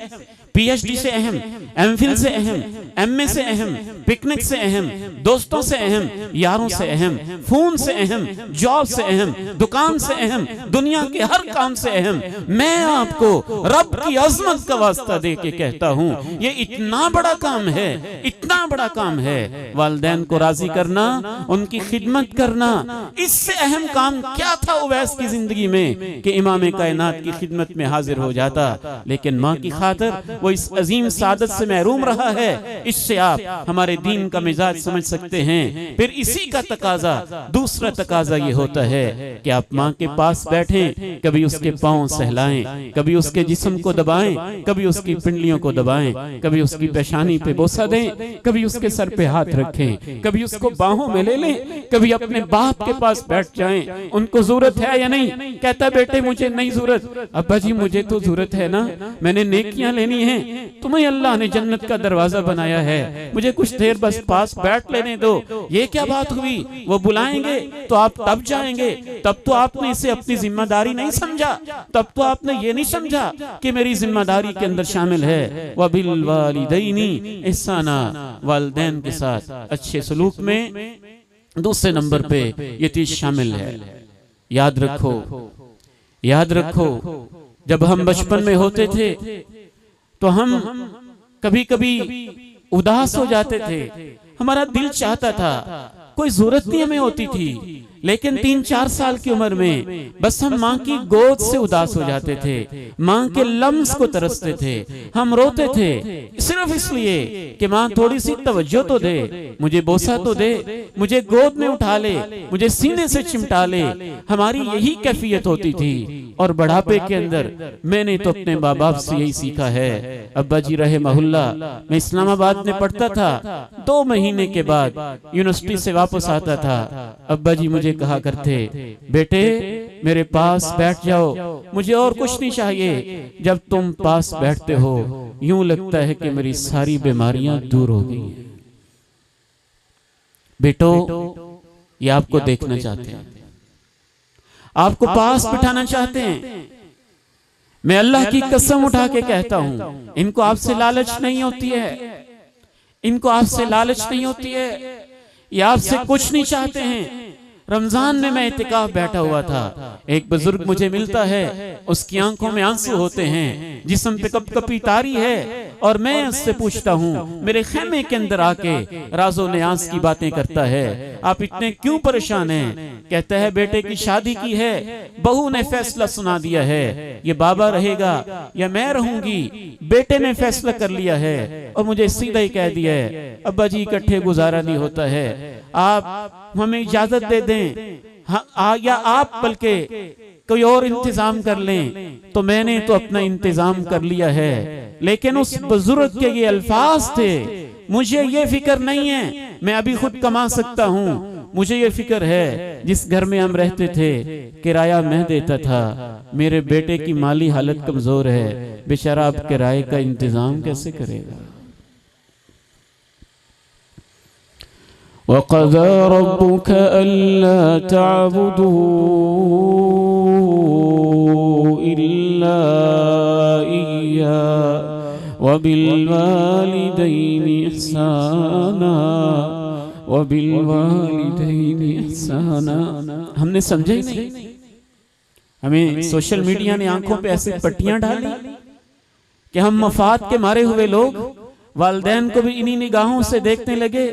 पीएचडी से अहम, एमफिल से अहम, एमए से अहम, पिकनिक से अहम, दोस्तों से अहम, यारों से अहम, फोन से अहम, जॉब से अहम, दुकान से अहम, दुनिया के हर काम से अहम। मैं आपको रब की अजमत का वास्ता दे के कहता हूँ, ये इतना बड़ा काम है, इतना बड़ा काम है। वालिदैन को राजी करना, उनकी खिदमत करना, इससे अहम काम क्या था उवैस की जिंदगी में कि इमाम कायनात की खिदमत में हाजिर हो जाता। लेकिन माँ की खातिर वो इस अजीम सादत से महरूम रहा है। इससे आप हमारे दीन का मिजाज समझ सकते हैं। फिर इसी का तकाजा, दूसरा तकाजा ये होता है कि आप माँ के पास बैठें, कभी उसके पाँव सहलाएं, कभी उसके जिस्म को दबाएं, कभी उसकी पिंडलियों को दबाएं, कभी उसकी पेशानी पे बोसा दें, कभी उसके सर पे हाथ रखें, कभी उसको बाहों में ले लें, कभी अपने बाप के पास बैठ जाएं। उनको जरूरत है या नहीं? कहता बेटे मुझे नहीं जरूरत, अब्बा जी मुझे तो जरूरत है ना, मैंने नेकियां लेनी है, तुम्हें अल्लाह ने जन्नत का दरवाजा बनाया है, मुझे कुछ देर बस पास बैठ लेने दो। ये क्या बात हुई? वो बुलाएंगे तो आप तब जाएंगे, तब तो आपने इसे अपनी जिम्मेदारी नहीं समझा, तब तो आपने ये नहीं समझा कि मेरी जिम्मेदारी के अंदर शामिल है वबिल वालिदैनि इहसाना, वालिदैन के साथ अच्छे सलूक में दूसरे नंबर पे ये चीज शामिल है। याद रखो याद रखो, जब हम बचपन में होते थे तो हम कभी कभी उदास हो जाते थे, हमारा दिल चाहता था, कोई जरूरत नहीं हमें होती थी, लेकिन 3-4 साल की उम्र में बस हम माँ की गोद से उदास हो जाते थे, माँ के लम्स को तरसते थे, हम रोते थे सिर्फ इसलिए कि माँ थोड़ी सी तवज्जो तो दे, मुझे बोसा तो दे, मुझे गोद में उठा ले, मुझे सीने से चिमटा ले। हमारी यही कैफियत होती थी। और बुढ़ापे के अंदर मैंने तो अपने माँ बाप से यही सीखा है। अब्बा जी रहे मोहल्ला, मैं इस्लामाबाद में पढ़ता था, 2 महीने के बाद यूनिवर्सिटी से वापस आता था, अब्बा जी मुझे कहा करते, बेटे मेरे पास बैठ जाओ, मुझे और कुछ नहीं चाहिए, जब तुम पास बैठते हो यूं लगता है कि मेरी सारी बीमारियां दूर हो गई हैं। बेटो, ये आपको देखना चाहते हैं, आपको पास बिठाना चाहते हैं। मैं अल्लाह की कसम उठा के कहता हूं, इनको आपसे लालच नहीं होती है, इनको आपसे लालच नहीं होती है, ये आपसे कुछ नहीं चाहते हैं। रमजान में मैं इत्तिकाफ बैठा हुआ था, एक बुजुर्ग मुझे मिलता है, उसकी आंखों में आंसू होते हैं, जिस्म पे कपकपी तारी है, और मैं उससे पूछता हूँ, मेरे खेमे के अंदर आके राजो न्याज की बातें करता है, आप इतने क्यों परेशान हैं? कहता है बेटे की शादी की है, बहू ने फैसला सुना दिया है, ये बाबा रहेगा या मैं रहूंगी, बेटे ने फैसला कर लिया है, और मुझे सीधा ही कह दिया है अब्बा जी इकट्ठे गुजारा नहीं होता है, आप हमें इजाजत दे दें, या आप बल्कि कोई और इंतजाम कर लें। तो मैंने तो अपना इंतजाम कर लिया है, लेकिन उस बुजुर्ग के ये अल्फाज थे, मुझे ये फिक्र नहीं है, मैं अभी खुद कमा सकता हूँ, मुझे ये फिक्र है जिस घर में हम रहते थे किराया मैं देता था, मेरे बेटे की माली हालत कमजोर है, बेचारा अब किराए का इंतजाम कैसे करेगा। वक़ज़ा रब्बुक अल्ला तअबुदू इल्ला इय्या वबिल वालिदैनि इहसाना वबिल वालिदैनि इहसाना। हमने समझा ही नहीं, हमें सोशल मीडिया ने आंखों पे ऐसे पट्टियां डाली कि हम मफाद के मारे हुए लोग वालिदैन को भी इन्हीं निगाहों से देखने लगे,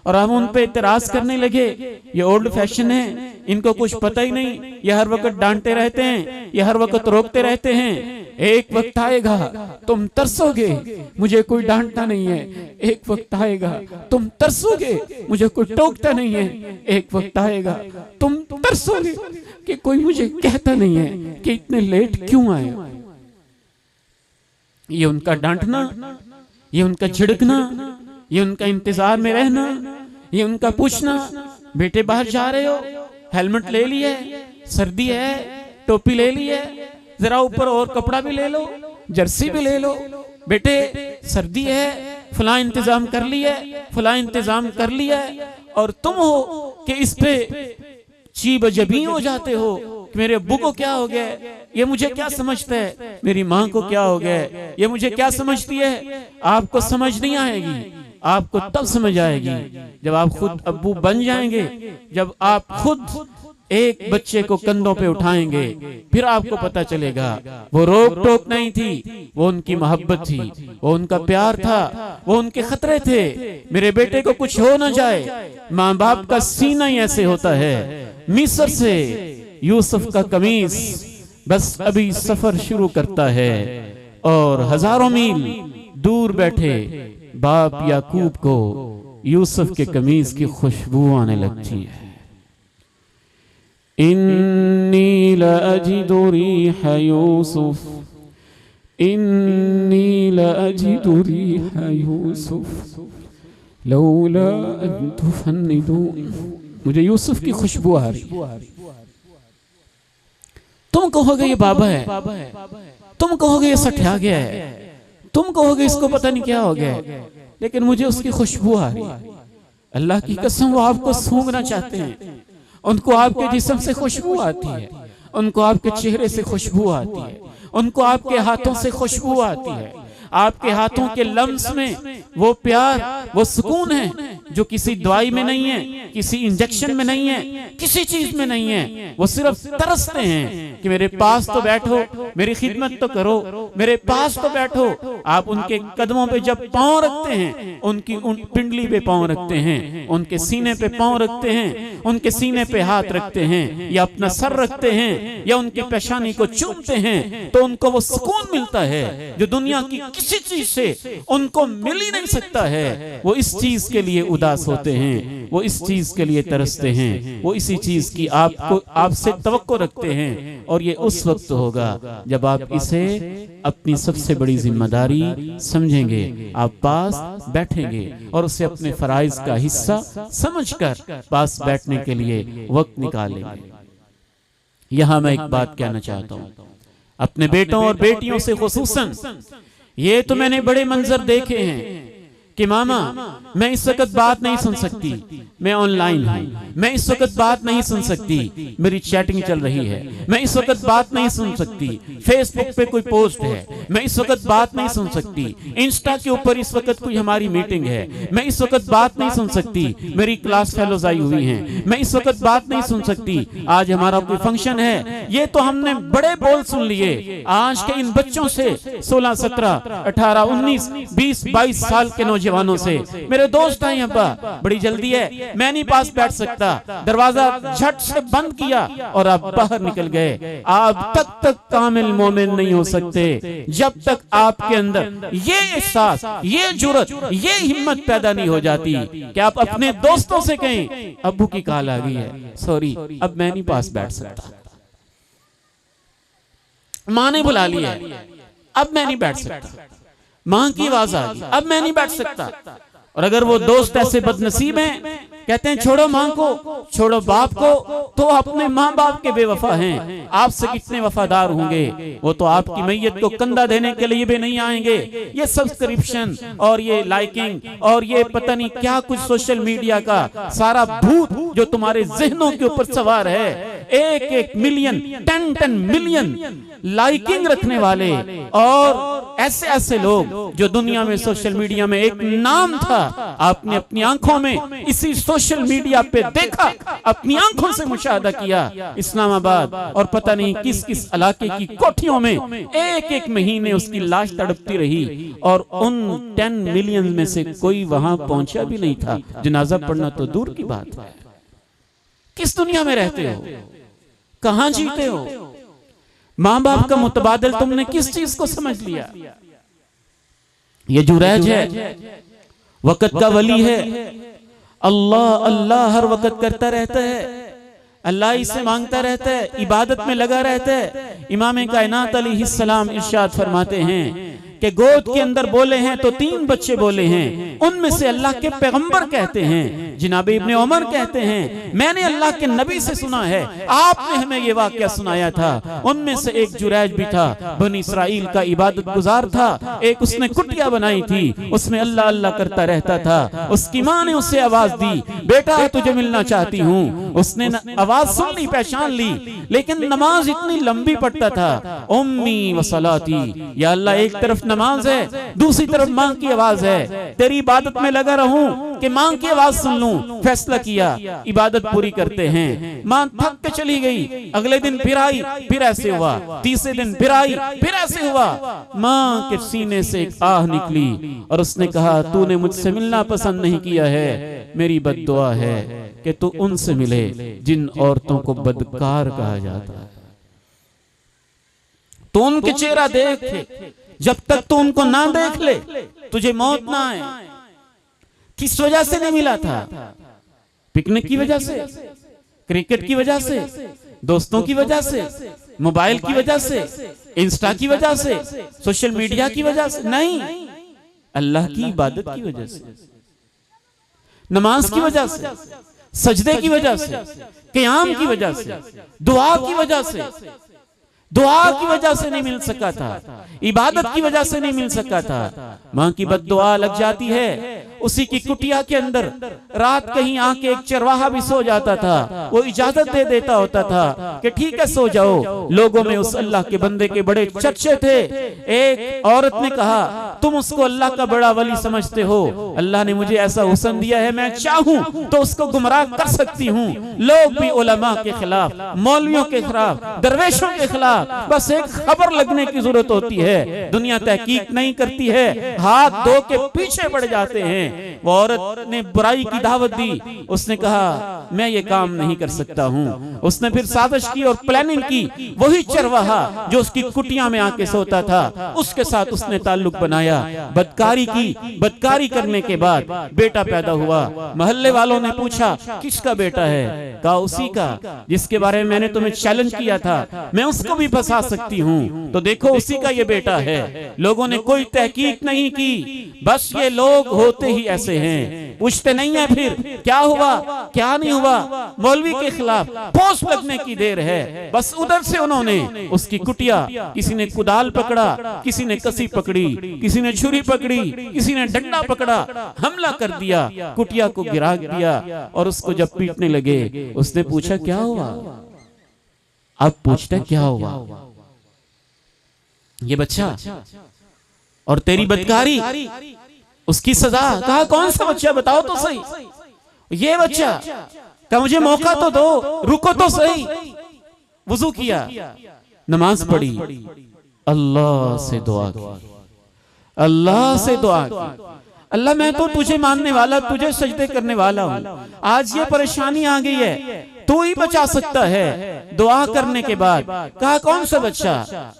और हम उन पे इतराज करने लगे, ये ओल्ड फैशन है, इनको कुछ पता ही नहीं, ये हर वक्त डांटते रहते हैं, ये हर वक्त रोकते रहते हैं, एक वक्त आएगा तुम तरसोगे, मुझे कोई डांटता नहीं है, एक वक्त आएगा तुम तरसोगे, मुझे कोई टोकता नहीं है, एक वक्त आएगा तुम तरसोगे कि कोई मुझे कहता नहीं है कि इतने लेट क्यों आए। ये उनका डांटना, ये उनका झिड़कना, ये उनका इंतजार में रहना, ये उनका पूछना, बेटे बाहर जा रहे हो, हेलमेट ले लिए, सर्दी है, टोपी ले ली है, जरा ऊपर और कपड़ा भी ले लो, जर्सी भी ले लो, बेटे सर्दी है, फला इंतजाम कर लिया, फला इंतजाम कर लिया, और तुम हो कि इस पे चीब जबी हो जाते हो कि मेरे अब्बू को क्या हो गया, ये मुझे क्या समझता है, मेरी माँ को क्या हो गया, ये मुझे क्या समझती है। आपको समझ नहीं आएगी, आपको तब समझ आएगी जब आप खुद अब्बू बन जाएंगे, जब आप खुद एक बच्चे को कंधों पे उठाएंगे, फिर आपको पता चलेगा वो रोक टोक नहीं थी, वो उनकी मोहब्बत थी, वो उनका प्यार था, वो उनके खतरे थे, मेरे बेटे को कुछ हो ना जाए। माँ बाप का सीना ही ऐसे होता है। मिस्र से यूसुफ का कमीज बस अभी सफर शुरू करता है, और हजारों मील दूर बैठे बाप याकूब को यूसुफ के कमीज की खुशबू आने लगती है। इन्नी लअजिदु रिह यूसुफ, इन्नी लअजिदु रिह यूसुफ लौला अन तुफन्निदून। मुझे यूसुफ की खुशबू आ रही। तुम कहोगे ये बाबा है, तुम कहोगे ये सठिया गया है, तुम कहोगे इसको पता नहीं क्या हो गया, लेकिन मुझे उसकी खुशबू आ रही। अल्लाह की कसम, वो आपको सूंघना चाहते हैं, उनको आपके जिस्म से खुशबू आती है, उनको आपके चेहरे से खुशबू आती है, उनको आपके हाथों से खुशबू आती है, आपके हाथों के लम्स में वो प्यार, वो सुकून है जो किसी दवाई में नहीं है, किसी इंजेक्शन में नहीं है, किसी चीज में नहीं है। वो सिर्फ तरसते हैं कि मेरे पास तो बैठो, मेरी खिदमत तो करो, मेरे पास तो बैठो। आप उनके कदमों पे जब पांव रखते हैं, उनकी पिंडली पे पांव रखते हैं, उनके सीने पे पांव रखते हैं, उनके सीने पे हाथ रखते हैं, या अपना सर रखते हैं, या उनके पेशानी को चूमते हैं, तो उनको वो सुकून मिलता है जो दुनिया की किसी चीज से उनको मिल ही नहीं सकता है। वो इस चीज के लिए उदास होते हैं, वो इस चीज के लिए तरसते हैं, वो इसी चीज की आपसे तवक्को रखते हैं। और ये उस वक्त होगा जब आप इसे अपनी सबसे बड़ी जिम्मेदारी समझेंगे, आप पास बैठेंगे और उसे अपने फराइज का हिस्सा समझकर पास बैठने के लिए वक्त निकालेंगे। यहां मैं एक बात कहना चाहता हूं अपने बेटों और बेटियों से खुसूसन। ये तो मैंने बड़े मंजर देखे हैं कि मामा मैं इस वक्त बात नहीं सुन सकती, मैं ऑनलाइन हूं, मैं इस वक्त बात नहीं सुन सकती, मेरी चैटिंग चल रही है, मैं इस वक्त बात नहीं सुन सकती, फेसबुक पे कोई पोस्ट है, मैं इस वक्त बात नहीं सुन सकती, इंस्टा के ऊपर इस वक्त कोई हमारी मीटिंग है, मैं इस वक्त बात नहीं सुन सकती, मेरी क्लास फेलोज आई हुई हैं, मैं इस वक्त बात नहीं सुन सकती, आज हमारा कोई फंक्शन है। ये तो हमने बड़े बोल सुन लिए आज के इन बच्चों से, 16, 17, 18, 19, 20, 22 साल के नौजवानों से। मेरे दोस्त हैं अब्बा बड़ी जल्दी है, मैं नहीं पास बैठ सकता, दरवाजा झट से बंद किया और आप बाहर निकल गए। आप तक कामिल मोमिन नहीं हो सकते जब तक आपके अंदर ये एहसास, ये जुर्रत, ये हिम्मत पैदा नहीं हो जाती कि आप अपने दोस्तों से कहें अब्बू की कॉल आ गई है, सॉरी अब मैं नहीं पास बैठ सकता, माँ ने बुला लिया अब मैं नहीं बैठ सकता, मां की आवाज आ गई अब मैं नहीं बैठ सकता। और अगर वो दोस्त ऐसे बदनसीब हैं, कहते हैं छोड़ो मां को, छोड़ो बाप को, तो अपने माँ बाप के बेवफा हैं। आपसे कितने वफादार होंगे, वो तो आपकी मैयत को कंधा देने के लिए भी नहीं आएंगे। ये सब्सक्रिप्शन और ये लाइकिंग और ये पता नहीं क्या कुछ सोशल मीडिया का सारा भूत जो तुम्हारे जहनों के ऊपर सवार है, 1-1 मिलियन 10-10 मिलियन लाइकिंग रखने वाले और ऐसे ऐसे लोग जो दुनिया में सोशल मीडिया में एक नाम था, आपने अपनी आंखों में इसी सोशल मीडिया पे देखा, अपनी आंखों से मुशाहदा किया। इस्लामाबाद और पता नहीं किस किस इलाके की कोठियों में 1-1 महीने उसकी लाश तड़पती रही और उन 10 मिलियन में से कोई वहां पहुंचा भी नहीं था। जनाजा पढ़ना तो दूर की बात है। किस दुनिया में रहते हो, कहां जीते हो? मां बाप का मुतबादिल तुमने किस चीज को समझ लिया? ये जुरैज है, वक़्त का वली है, अल्लाह अल्लाह हर वक़्त करता रहता है, अल्लाह इसे मांगता रहता है, इबादत में लगा रहता है। इमाम कायनात अलैहिस्सलाम इरशाद फरमाते हैं कि गोद के अंदर बोले हैं तो 3 बच्चे बोले हैं, उनमें से अल्लाह के पैगंबर कहते हैं, जनाब इब्ने उमर कहते हैं मैंने अल्लाह के नबी से सुना है, आपने हमें ये वाकया सुनाया था। उनमें से एक जुरैज भी था, बनी इसराइल का इबादत गुजार था, एक उसने कुटिया बनाई थी, उसमें अल्लाह अल्लाह करता रहता था। उसकी माँ ने उसे आवाज दी, बेटा तुझे मिलना चाहती हूँ। उसने आवाज सुन ली, पहचान ली, लेकिन नमाज इतनी लंबी पढ़ता था, उम्मी व सलाती, या अल्लाह एक तरफ नमाज है, दूसरी तरफ मां की आवाज है, तेरी इबादत में लगा रहूं कि मां की आवाज सुन लूं। फैसला किया, इबादत पूरी करते हैं। मां थक के चली गई, अगले दिन फिर आई, फिर ऐसे हुआ, तीसरे दिन फिर आई, फिर ऐसे हुआ। मां के सीने से एक आह निकली और उसने कहा तूने मुझसे मिलना पसंद नहीं किया है, मेरी बद्दुआ है कि तू उनसे मिले जिन औरतों को बदकार कहा जाता है। तो उनके चेहरा देख, जब तक तू उनको ना देख ले तुझे मौत ना आए। किस वजह से नहीं मिला था? पिकनिक की वजह से, क्रिकेट की वजह से, दोस्तों की वजह से, मोबाइल की वजह से, इंस्टा की वजह से, सोशल मीडिया की वजह से नहीं, अल्लाह की इबादत की वजह से, नमाज की वजह से, सजदे की वजह से, क़याम की वजह से, दुआ की वजह से। दुआ की वजह से नहीं मिल सका था, इबादत की वजह से नहीं मिल सका था। मां की बद्दुआ लग जाती है, उसी की कुटिया के अंदर रात कहीं आके एक चरवाहा भी सो जाता था, वो इजाजत दे देता होता था कि ठीक है सो जाओ। लोगों में उस अल्लाह के बंदे के बड़े चर्चे थे। एक औरत ने कहा तुम उसको अल्लाह का बड़ा वली समझते हो, अल्लाह ने मुझे ऐसा हुस्न दिया है, मैं चाहूं तो उसको गुमराह कर सकती हूँ। लोग भी उलमा के खिलाफ, मौलवियों के खिलाफ, दरवेशों के खिलाफ बस एक खबर लगने की जरूरत होती है। दुनिया तहकीक नहीं करती है, हाथ धो के पीछे बढ़ जाते हैं। वो औरत ने बुराई की दावत दी, उसने कहा मैं ये काम नहीं कर सकता हूँ। उसने फिर साजिश की और प्लानिंग की। वही चरवाहा जो उसकी कुटिया में आके सोता था उसके साथ उसने ताल्लुक बनाया, बदकारी की। बदकारी करने के बाद बेटा पैदा हुआ। मोहल्ले वालों ने पूछा किसका बेटा है? कहा उसी का जिसके बारे में मैंने तुम्हें चैलेंज किया था, मैं उसको भी फंसा सकती हूँ, तो देखो उसी का ये बेटा है। लोगों ने कोई तहकीक नहीं की, बस ये लोग होते ही ऐसे हैं, पूछते नहीं है फिर क्या हुआ क्या नहीं हुआ। मौलवी के खिलाफ पोस्ट लगने की देर है, बस उधर से उन्होंने उसकी कुटिया, किसी ने कुदाल पकड़ा, किसी ने कसी पकड़ी, किसी ने छुरी पकड़ी, किसी ने डंडा पकड़ा, हमला कर दिया, कुटिया को गिरा दिया। और उसको जब पीटने लगे उसने पूछा क्या हुआ? अब पूछता क्या हुआ? ये बच्चा और तेरी बदकारी, उसकी सजा। कहा कौन सा बच्चा बताओ तो सही। ये बच्चा कहा मुझे मौका तो दो, रुको तो सही। वुजू किया, नमाज पढ़ी, अल्लाह से दुआ की, अल्लाह से दुआ की, अल्लाह मैं तो तुझे मानने वाला, तुझे सजदे करने वाला हूं, आज ये परेशानी आ गई है, तू ही बचा सकता है। दुआ करने के बाद कहा कौन सा बच्चा?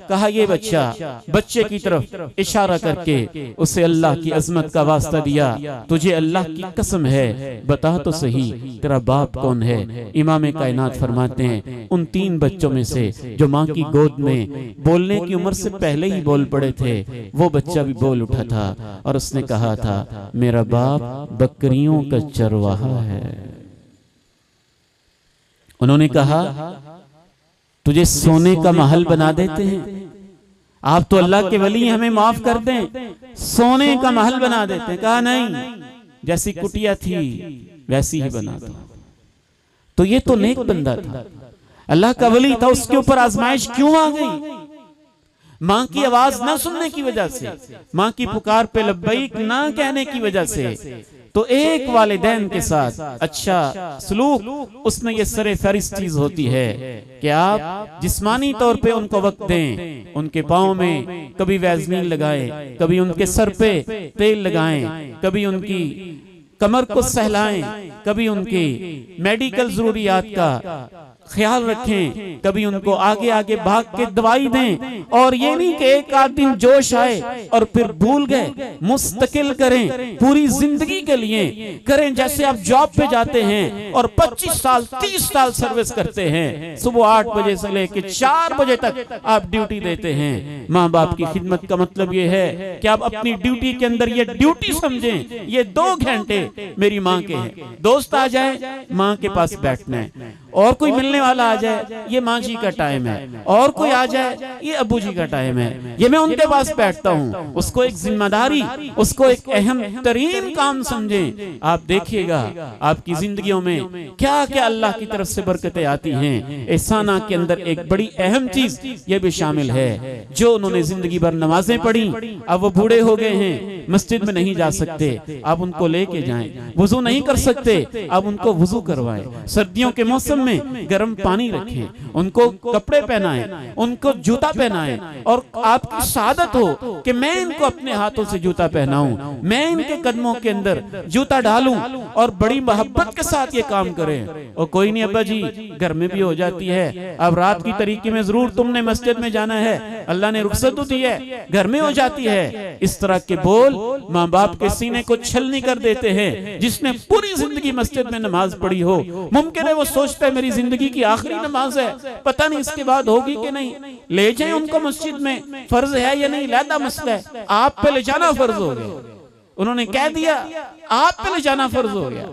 कहा ये बच्चा। बच्चे की तरफ इशारा करके उसे अल्लाह की अजमत का वास्ता दिया, तुझे अल्लाह की कसम है बता तो सही तेरा बाप कौन है? इमाम कायनात फरमाते हैं उन 3 बच्चों में से जो माँ की गोद में बोलने की उम्र से पहले ही बोल पड़े थे, वो बच्चा भी बोल उठा था और उसने कहा था मेरा बाप बकरियों का चरवाहा है। उन्होंने कहा तुझे सोने का महल बना देते हैं, आप तो अल्लाह के वली, हमें माफ कर दें, सोने का महल बना देते हैं। कहा नहीं, जैसी कुटिया थी वैसी ही बना दो। तो ये तो नेक बंदा था, अल्लाह का वली था, उसके ऊपर आजमाइश क्यों आ गई? माँ की आवाज ना सुनने की वजह से, माँ की पुकार पे लब्बैक ना कहने की वजह से। तो एक वालिदैन के साथ अच्छा सलूक उसमें ये सरे फहरिस्त चीज होती है कि आप जिस्मानी तौर पे उनको वक्त दें, उनके पाँव में कभी वैज़लीन लगाएं, कभी उनके सर पे तेल लगाएं, कभी उनकी कमर को सहलाएं, कभी उनकी मेडिकल जरूरियात का ख्याल रखें, कभी उनको आगे आगे भाग के दवाई दें। और ये नहीं कि एक आध दिन जोश आए और फिर भूल गए, मुस्तकिल करें, पूरी जिंदगी के लिए करें। जैसे आप जॉब पे जाते हैं और 25 साल 30 साल सर्विस करते हैं, सुबह 8 बजे से लेके 4 बजे तक आप ड्यूटी देते हैं। माँ बाप की खिदमत का मतलब ये है कि आप अपनी ड्यूटी के अंदर ये ड्यूटी समझें, ये 2 घंटे मेरी माँ के हैं। दोस्त आ जाए माँ के पास बैठना है, और कोई मिलने वाला आ जाए ये माँ जी का टाइम है, और कोई आ जाए ये अब्बू जी का टाइम है, ये मैं उनके पास बैठता हूँ। उसको एक जिम्मेदारी, उसको एक अहम तरीन काम समझें। आप देखिएगा आपकी जिंदगियों में क्या क्या अल्लाह की तरफ से बरकतें आती हैं। एहसाना के अंदर एक बड़ी अहम चीज ये भी शामिल है, जो उन्होंने जिंदगी भर नमाजें पढ़ी, अब वो बूढ़े हो गए हैं, मस्जिद में नहीं जा सकते, आप उनको लेके जाएं। वुजू नहीं कर सकते, आप उनको वुजू करवाएं। सर्दियों के मौसम में गर्म पानी रखें, उनको कपड़े पहनाएं, उनको जूता पहनाएं, और आपकी शहादत हो कि मैं इनको अपने हाथों से जूता पहनाऊं, मैं इनके कदमों के अंदर जूता डालूं, और बड़ी मोहब्बत के साथ ये काम करें। और कोई नहीं अब्बा जी घर में भी हो जाती है, अब रात की तरीके में जरूर तुमने मस्जिद में जाना है, अल्लाह ने रुखसत दी है, घर में हो जाती है। इस तरह के बोल माँ बाप के सीने को छलनी कर देते हैं। जिसने पूरी जिंदगी मस्जिद में नमाज पढ़ी हो, मुमकिन है वो सोचता है मेरी जिंदगी की आखिरी नमाज है, पता नहीं इसके बाद होगी कि नहीं, ले जाएं उनको मस्जिद में, फर्ज है या नहीं लहदा मसला है, आप पे ले जाना फर्ज हो गया। उन्होंने कह दिया आप पे ले जाना फर्ज हो गया।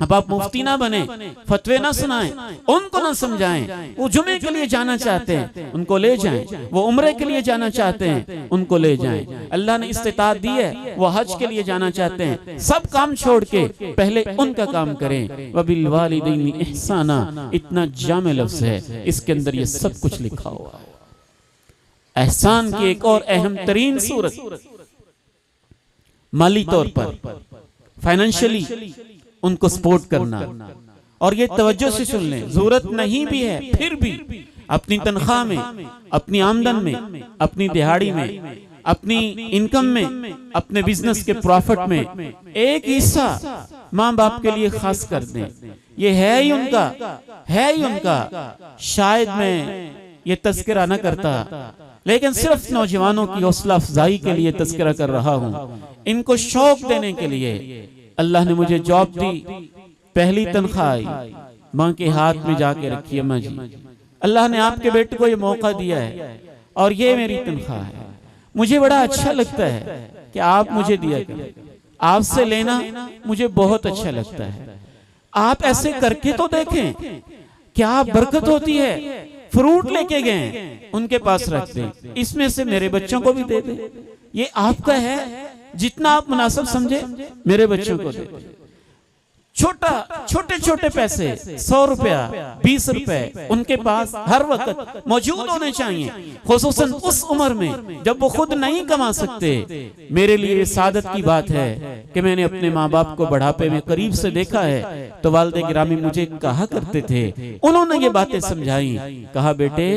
अब आप मुफ्ती ना बने, फतवे ना सुनाएं, उनको ना समझाएं। वो जुमे के लिए जाना चाहते हैं, उनको ले जाएं। वो उम्रे के लिए जाना चाहते हैं, उनको ले जाएं। अल्लाह ने इस्तिताअत दी है, वो हज के लिए जाना चाहते हैं, सब काम छोड़ के पहले उनका काम करें। वबिल वालिदैनि इहसाना, इतना जामे लफ्ज़ है, इसके अंदर ये सब कुछ लिखा हुआ है। एहसान की एक और अहम तरीन सूरत, माली तौर पर, फाइनेंशियली उनको सपोर्ट करना। और ये तवज्जो से सुन लें, जरूरत नहीं भी है फिर भी अपनी तनख्वाह में, अपनी आमदन में, अपनी दिहाड़ी में, अपनी इनकम में, अपने बिजनेस के प्रॉफिट में एक हिस्सा माँ बाप के लिए खास कर दें। ये है ही उनका, है ही उनका। शायद मैं ये तस्करा न करता, लेकिन सिर्फ नौजवानों की हौसला अफजाई के लिए तस्करा कर रहा हूँ, इनको शौक देने के लिए। अल्लाह ने मुझे जॉब दी, पहली तनख्वाह आई, माँ के हाथ में जाके रखी, अम्मा जी अल्लाह ने आपके बेटे को ये मौका दिया है और ये मेरी तनख्वाह है। मुझे बड़ा अच्छा लगता है कि आप मुझे दिया करें, आपसे लेना मुझे बहुत अच्छा लगता है। आप ऐसे करके तो देखें, क्या बरकत होती है। फ्रूट लेके गए, उनके पास रख दें, इसमें से मेरे बच्चों को भी दे दें, ये आपका है, जितना आप मुनासिब समझे मेरे बच्चों को दे। छोटे छोटे पैसे, 100 रुपया, 20 रुपए उनके पास हर वक्त मौजूद होने चाहिए, खुसूसन उस उम्र में जब वो खुद नहीं कमा सकते। मेरे लिए सादत की बात है कि मैंने अपने माँ बाप को बुढ़ापे में करीब से देखा है। तो वालिद गिरामी मुझे कहा करते थे, उन्होंने ये बातें समझाई, कहा बेटे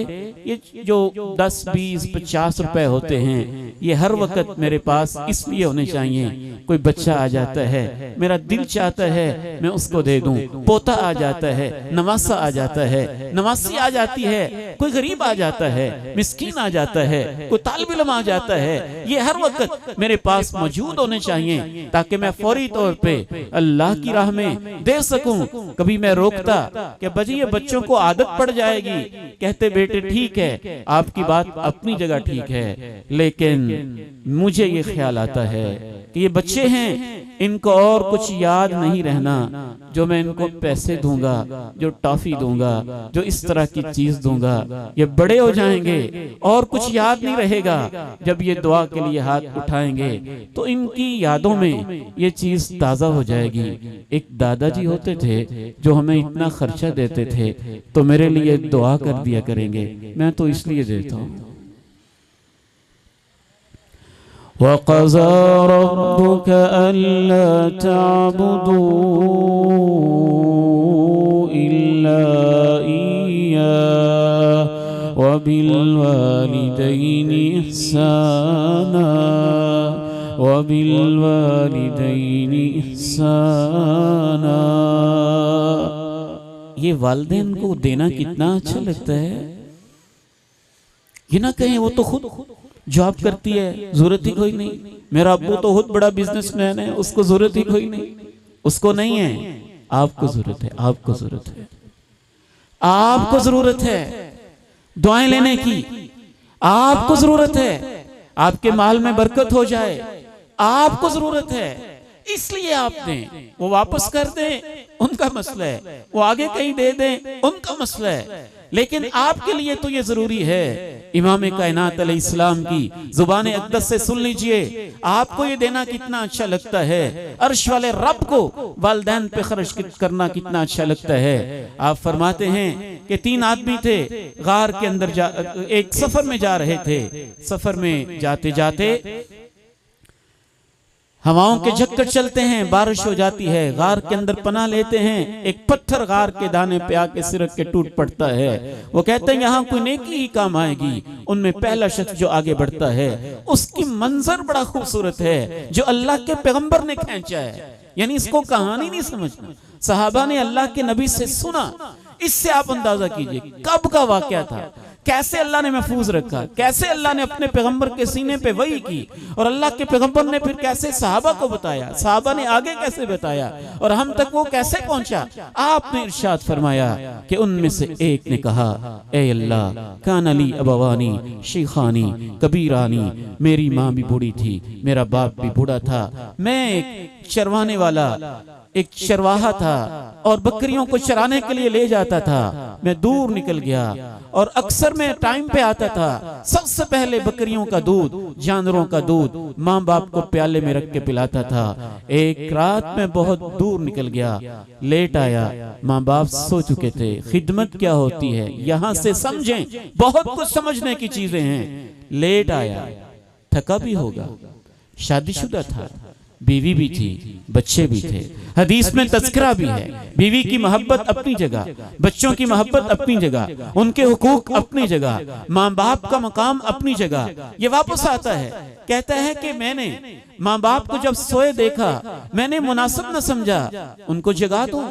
ये जो 10, 20, 50 रुपए होते हैं ये हर वक्त मेरे पास इसलिए होने चाहिए, कोई बच्चा आ जाता है, मेरा दिल चाहता है मैं उसको दे दूं, पोता आ जाता है, नवासा आ जाता है, नवासी आ जाती है, कोई गरीब आ जाता है, मिस्कीन आ जाता है, कोई तालिब इल्म आ जाता है, ये हर वक्त मेरे पास मौजूद होने चाहिए ताकि मैं फौरी तौर पे अल्लाह की राह में दे सकूं। कभी मैं रोकता कि बजी ये बच्चों को आदत पड़ जाएगी, कहते बेटे ठीक है, आपकी बात अपनी जगह ठीक है, लेकिन मुझे ये ख्याल आता है कि ये बच्चे हैं, इनको और कुछ याद नहीं रहना, जो मैं इनको पैसे दूंगा, जो टॉफी दूंगा, जो इस तरह की चीज दूंगा, ये बड़े हो जाएंगे और कुछ याद नहीं रहेगा। जब ये दुआ के लिए हाथ उठाएंगे तो इनकी यादों में ये चीज ताजा हो जाएगी। एक दादाजी होते थे जो हमें इतना खर्चा देते थे, तो मेरे लिए दुआ कर दिया करेंगे, मैं तो इसलिए देता हूँ। वक़ज़ा रब्बुक अल्ला ताबुदू इल्ला इय्याहु व बिल वालिदैनि इहसाना व बिल वालिदैनि इहसाना। ये वालिदैन को देना कितना अच्छा लगता है। ये ना कहें वो तो खुद जॉब करती है, जरूरत ही कोई नहीं, मेरा अब्बू तो खुद बड़ा बिजनेसमैन है, उसको जरूरत ही कोई नहीं, उसको नहीं है। आपको जरूरत है, आपको जरूरत है, आपको जरूरत है दुआएं लेने की, आपको जरूरत है आपके माल में बरकत हो जाए, आपको जरूरत है, इसलिए आप दें। वो वापस कर दें उनका मसला है, वो आगे कहीं दे दें उनका मसला है, लेकिन आपके लिए तो ये जरूरी है। इमाम कायनात अलैहिस्सलाम की जुबान अक़दस से सुन लीजिए, आपको ये देना कितना अच्छा लगता है, अर्श वाले रब को वालिदैन पे खर्च करना कितना अच्छा लगता है। आप फरमाते हैं कि 3 आदमी थे, गार के अंदर एक सफर में जा रहे थे। सफर में जाते जाते हवाओं के झक्कर चलते हैं, बारिश हो जाती है, गार के अंदर पनाह लेते हैं, एक पत्थर गार के दाने पे आके सिरक के टूट पड़ता है। वो कहते हैं यहाँ कोई नेकी ही काम आएगी। उनमें पहला शख्स जो आगे बढ़ता है उसकी मंजर बड़ा खूबसूरत है, जो अल्लाह के पैगंबर ने खींचा है, यानी इसको कहानी नहीं समझना, सहाबा ने अल्लाह के नबी से सुना। इससे आप अंदाजा कीजिए कब का वाकया था, कैसे अल्लाह ने महफूज रखा, कैसे अल्लाह ने अपने पैगंबर के सीने पे वही की, और अल्लाह के पैगंबर ने फिर कैसे सहाबा को बताया, सहाबा ने आगे कैसे बताया, और हम तक वो कैसे पहुंचा। आपने इरशाद फरमाया कि उनमें से एक ने कहा, ए अल्लाह, कान अली अबवानी शेखानी कबीरानी, मेरी माँ भी बूढ़ी थी, मेरा बाप भी बूढ़ा था, मैं एक चरवाने वाला, एक चरवाहा था और बकरियों को चराने के लिए ले जाता था। मैं दूर निकल गया और अक्सर मैं टाइम पे आता था। सबसे पहले बकरियों का दूध, जानवरों का दूध माँ बाप को प्याले में रख के पिलाता था। एक रात में बहुत दूर निकल गया, लेट आया, माँ बाप सो चुके थे। खिदमत क्या होती है यहाँ से समझें, बहुत कुछ समझने की चीजें हैं। लेट आया, थका भी होगा, शादीशुदा था, बीवी भी थी, बच्चे भी थे। हदीस में तज़किरा भी है, बीवी की मोहब्बत अपनी जगह, बच्चों की मोहब्बत अपनी जगह, उनके हुकूक अपनी जगह, माँ बाप का मकाम अपनी जगह। ये वापस आता है, कहता है कि मैंने माँ बाप को जब सोए देखा, मैंने मुनासिब न समझा उनको जगा दूं।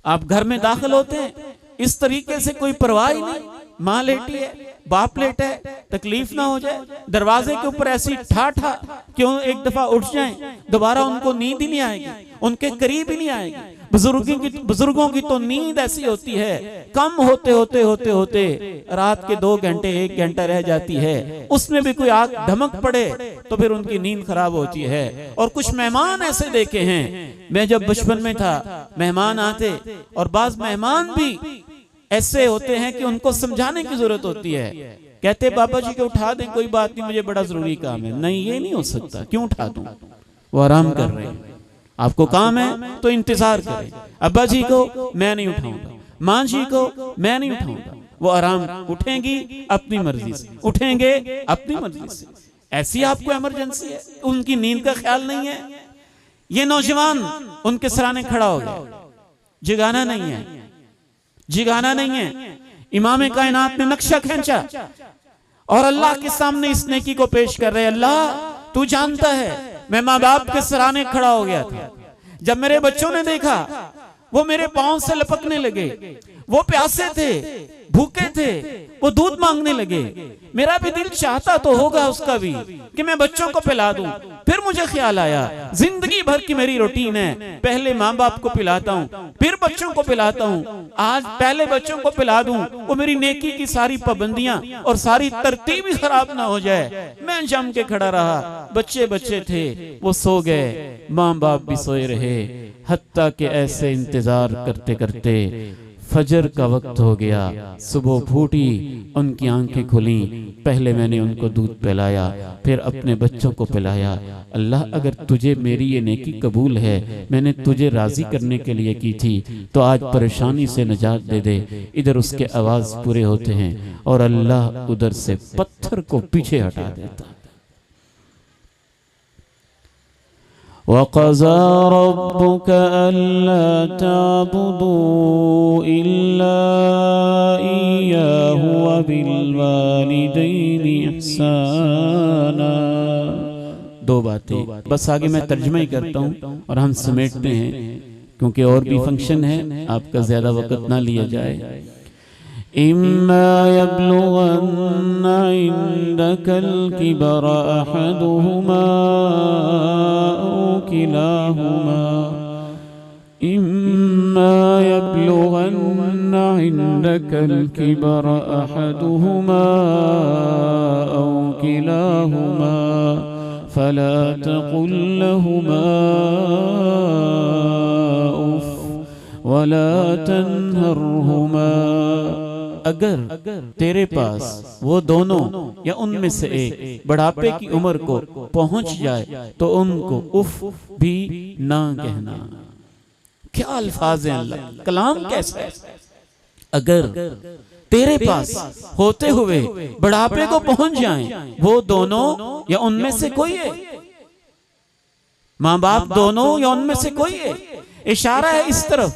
आप घर में दाखिल होते हैं, इस तरीके से कोई परवाह ही नहीं, माँ लेटी है, बाप लेटा है, तकलीफ ना हो जाए। दरवाजे के ऊपर ऐसी ठाठा क्यों एक दफा उठ जाएं, दोबारा उनको नींद ही नहीं आएगी, उनके करीब ही नहीं आएगी। बुजुर्गों की तो नींद ऐसी होती है, कम होते होते होते होते रात के 2 घंटे 1 घंटा रह जाती है। उसमें भी कोई आग धमक पड़े तो फिर उनकी नींद खराब होती है। और कुछ मेहमान ऐसे देखे हैं, मैं जब बचपन में था, मेहमान आते और बाज मेहमान भी ऐसे होते हैं कि उनको समझाने की जरूरत होती है। कहते बाबा जी को उठा दें, कोई बात नहीं, मुझे बड़ा जरूरी काम है। नहीं, ये नहीं हो सकता, क्यों उठा दूं, वो आराम कर रहे हैं। आपको काम है तो इंतजार करें। अब्बा जी को मैं नहीं उठाऊंगा, माँ जी को मैं नहीं उठाऊंगा, वो आराम उठेंगी अपनी मर्जी से, उठेंगे अपनी मर्जी से। ऐसी आपको इमरजेंसी है, उनकी नींद का ख्याल नहीं है। ये नौजवान उनके सराहने खड़ा हो गया, जगाना नहीं है, जिगाना नहीं है। इमाम कायनात ने नक्शा खींचा और अल्लाह के सामने इस नेकी को पेश कर रहे। अल्लाह तू जानता है, मैं माँ बाप के सराहने खड़ा हो गया था। जब मेरे बच्चों ने देखा, वो मेरे पांव से लपकने लगे, वो प्यासे थे, भूखे थे, वो दूध मांगने लगे। मेरा भी दिल चाहता तो होगा उसका भी कि मैं बच्चों को पिला दूं। फिर मुझे ख्याल आया, जिंदगी भर की मेरी रूटीन है, पहले माँ बाप को पिलाता हूँ, फिर बच्चों को पिलाता हूँ। आज पहले बच्चों को पिला दूं, वो मेरी नेकी की सारी पाबंदियां और सारी तरतीब ही खराब ना हो जाए। मैं जम के खड़ा रहा, बच्चे बच्चे थे, वो सो गए, माँ बाप भी सोए रहे। हत्ता के ऐसे इंतजार करते करते फजर का वक्त हो गया, सुबह फूटी, उनकी आंखें खुली। पहले मैंने उनको दूध पिलाया, फिर अपने बच्चों को पिलाया। अल्लाह अगर तुझे मेरी ये नेकी कबूल है, मैंने तुझे राजी करने के लिए की थी, तो आज परेशानी से निजात दे दे। इधर उसके आवाज पूरे होते हैं और अल्लाह उधर से पत्थर को पीछे हटा देता। वक़ज़ा रब्बुक अल्ला ताबुदू इल्ला इय्याहु व बिल वालिदैनि इहसाना। 2 बातें, बस आगे मैं तर्जुमा ही करता हूँ और हम समेटते हैं, क्योंकि और भी फंक्शन है, आपका ज्यादा वक्त ना लिया जाए। इम्मा यब्लुगन्ना इंदकल किबरा अहदुहुमा औ किलाहुमा, इम्मा यब्लुगन्ना इंदकल किबरा अहदुहुमा औ किलाहुमा फला तकुल लहुमा उफ़ वला तन्हरहुमा। अगर तेरे पास वो दोनों या उनमें से एक बुढ़ापे की उम्र को पहुंच जाए तो उनको उफ भी ना कहना। क्या अल्फाज हैं, अल्लाह कलाम कैसा है। अगर तेरे पास होते हुए बुढ़ापे को पहुंच जाएं वो दोनों या उनमें से कोई है, माँ बाप दोनों या उनमें से कोई है। इशारा है इस तरफ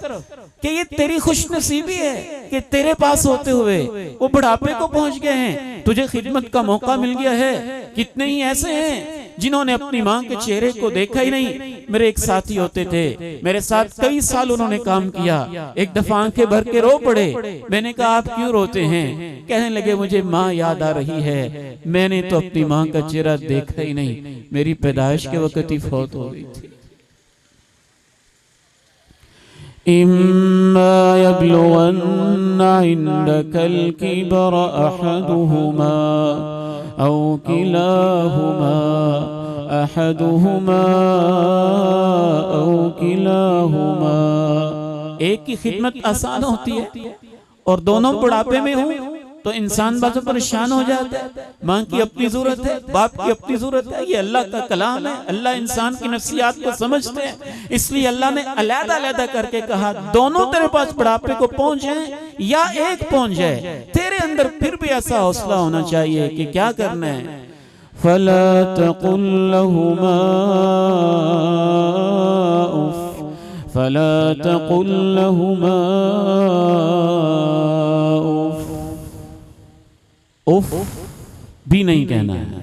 कि ये तेरी खुशनसीबी है कि तेरे पास होते हुए वो बुढ़ापे को पहुंच गए हैं, तुझे खिदमत का मौका मिल गया है। कितने ही ऐसे हैं जिन्होंने अपनी माँ के चेहरे को देखा ही नहीं। मेरे एक साथी होते थे, मेरे साथ कई साल उन्होंने काम किया। एक दफा आंखें भर के रो पड़े। मैंने कहा आप क्यों रोते हैं? कहने लगे मुझे माँ याद आ रही है, मैंने तो अपनी माँ का चेहरा देखा ही नहीं, मेरी पैदाइश के वक्त ही फौत हो गई थी। इम्मा यब्लुगन्ना इंदकल किबरा अहदुहुमा औ किलाहुमा, अहदुहुमा औ किलाहुमा। एक की खिदमत आसान होती है और दोनों बुढ़ापे में हो तो इंसान बाजू परेशान हो जाता है। माँ की अपनी जरूरत है, बाप की अपनी जरूरत है। ये अल्लाह का कलाम है, अल्लाह इंसान की नफ्सियात को समझते हैं, इसलिए अल्लाह ने अलग अलग करके कहा दोनों तेरे पास बुढ़ापे को पहुंच जाए या एक पहुंच जाए, तेरे अंदर फिर भी ऐसा हौसला होना चाहिए कि क्या करना है। फला तकुल लहुमा उफ, फला तकुल लहुमा उफ भी नहीं कहना है।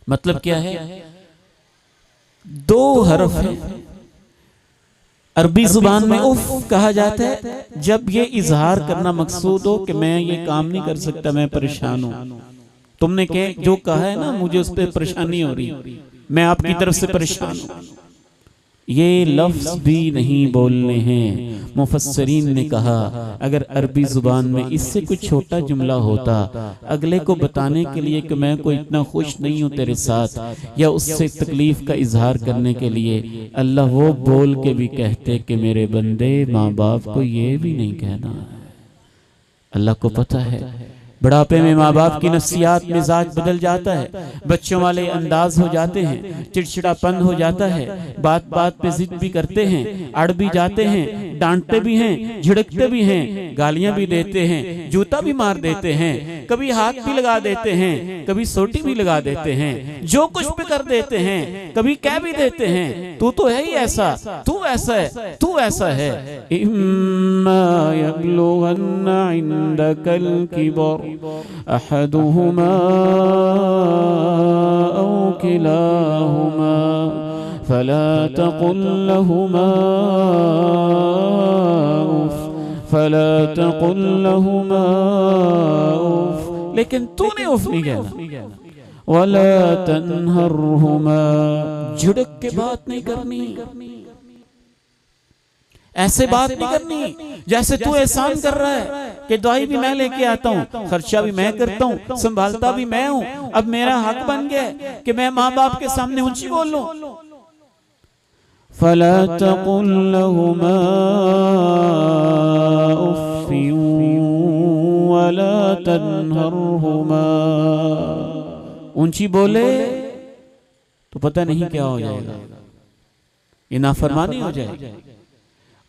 मतलब क्या है? दो हरफ है। अरबी जुबान में उफ कहा जाता है जब ये इजहार करना मकसूद हो कि मैं ये काम नहीं कर सकता, मैं परेशान हूं। तुमने जो कहा है ना, मुझे उस पर परेशानी हो रही, मैं आपकी तरफ से परेशान हूं। ये लफ्ज भी नहीं बोलने हैं। मुफस्सरीन ने कहा अगर अरबी जुबान में इससे कुछ छोटा जुमला होता अगले को बताने के लिए कि मैं कोई इतना खुश नहीं हूं तेरे साथ, या उससे तकलीफ का इजहार करने के लिए, अल्लाह वो बोल के भी कहते कि मेरे बंदे माँ बाप को ये भी नहीं कहना। अल्लाह को पता है बुढ़ापे में माँ बाप की नफ्सियात मिजाज बदल जाता है, बच्चों वाले अंदाज हो जाते हैं, चिड़चिड़ापन हो जाता है, बात बात पे जिद भी करते हैं, अड़ भी जाते हैं, डांटते भी हैं, झिड़कते भी हैं, गालियां भी देते हैं, जूता भी मार देते हैं, कभी हाथ भी लगा देते हैं, कभी सोटी भी लगा देते हैं, जो कुछ भी कर देते हैं, कभी कह भी देते हैं तू तो है ही ऐसा, तू ऐसा है, तू ऐसा है। इम्मा यब्लुगन्ना इंदकल किबर अहदुहुमा औ किलाहुमा फला तकुल लहुमा उफ, फला तकुल लहुमा उफ, लेकिन तूने उफ नहीं कहना। वला तन्हरहुमा, झिड़क के बात नहीं करनी, ऐसे बात नहीं करनी जैसे तू एहसान कर रहा है कि दवाई भी मैं लेके आता हूँ, खर्चा भी मैं करता हूँ, संभालता भी मैं हूँ, अब मेरा हक बन गया कि मैं माँ बाप के सामने ऊंची बोल लूं। फला तकुल लहुमा उफ्फिन वला तन्हरहुमा, ऊंची बोले तो पता नहीं क्या हो जाएगा, ये नाफरमानी हो जाएगी,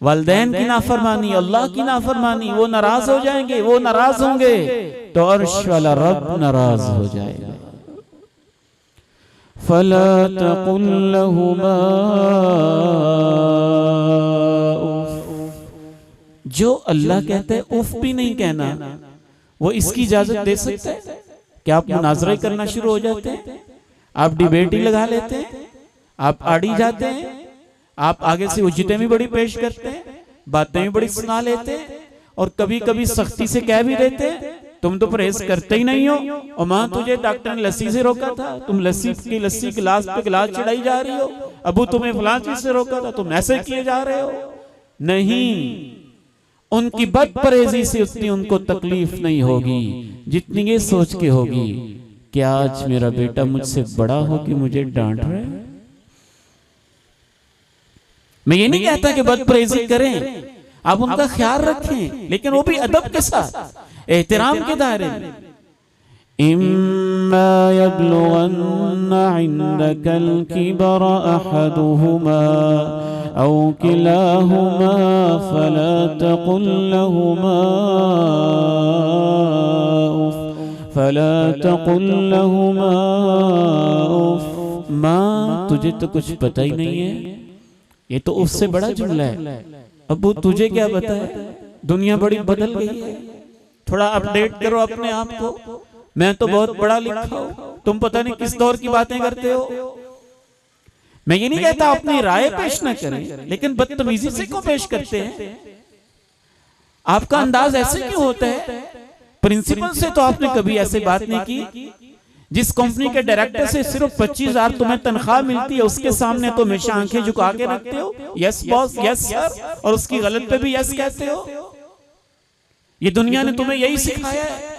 वालिदैन की नाफरमानी, अल्लाह की नाफरमानी, वो नाराज हो जाएंगे, वो नाराज होंगे तो अर्श वाला रब नाराज हो जाएगा। फला तकुल लहुमा उफ, जो अल्लाह कहते हैं उफ भी नहीं कहना, वो इसकी इजाजत दे सकता है? क्या आप मुनाजरा करना शुरू हो जाते हैं, आप डिबेट ही लगा लेते हैं, आप आड़ी जाते हैं, आप आगे से उज्जतें भी बड़ी पेश करते हैं, बातें भी बड़ी सुना लेते हैं, और कभी कभी सख्ती से कह भी देते हैं तुम तो परहेज करते ही नहीं हो, और माँ तुझे डॉक्टर ने लस्सी से रोका था, तुम लस्सी गिलास पे गिलास चढ़ाई जा रही हो, अबू तुम्हें फलां चीज से रोका था, तुम ऐसे किए जा रहे हो। नहीं, उनकी बद परहेजी से उतनी उनको तकलीफ नहीं होगी जितनी ये सोच के होगी कि आज मेरा बेटा मुझसे बड़ा हो कि मुझे डांट रहा है। मैं ये नहीं कहता कि बदपरहेजी करें, आप उनका ख्याल रखें, लेकिन वो भी अदब के साथ, एहतराम के दायरे में। इम्मा यब्लुगन्ना इंदकल किबर अहदुहुमा औ किलाहुमा फला तकुल लहुमा उफ, फला तकुल लहुमा उफ। माँ तुझे तो कुछ पता ही नहीं है, ये तो उससे बड़ा जुमला है। अबू तुझे क्या पता है, दुनिया बड़ी बदल गई है, थोड़ा अपडेट करो अपने आप को, मैं तो बहुत बड़ा लिखा हूं, तुम पता नहीं किस दौर की बातें करते हो। मैं ये नहीं कहता अपनी राय पेश न करें, लेकिन बदतमीजी से क्यों पेश करते हैं? आपका अंदाज ऐसे क्यों होता है? प्रिंसिपल से तो आपने कभी ऐसे बात नहीं की। जिस कंपनी के डायरेक्टर से सिर्फ 25,000 तुम्हें तनख्वाह मिलती है, उसके सामने तो हमेशा आंखें झुका के रखते हो, यस बॉस, यस सर, और उसकी गलत पे भी यस कहते हो। ये दुनिया ने तुम्हें यही सिखाया है।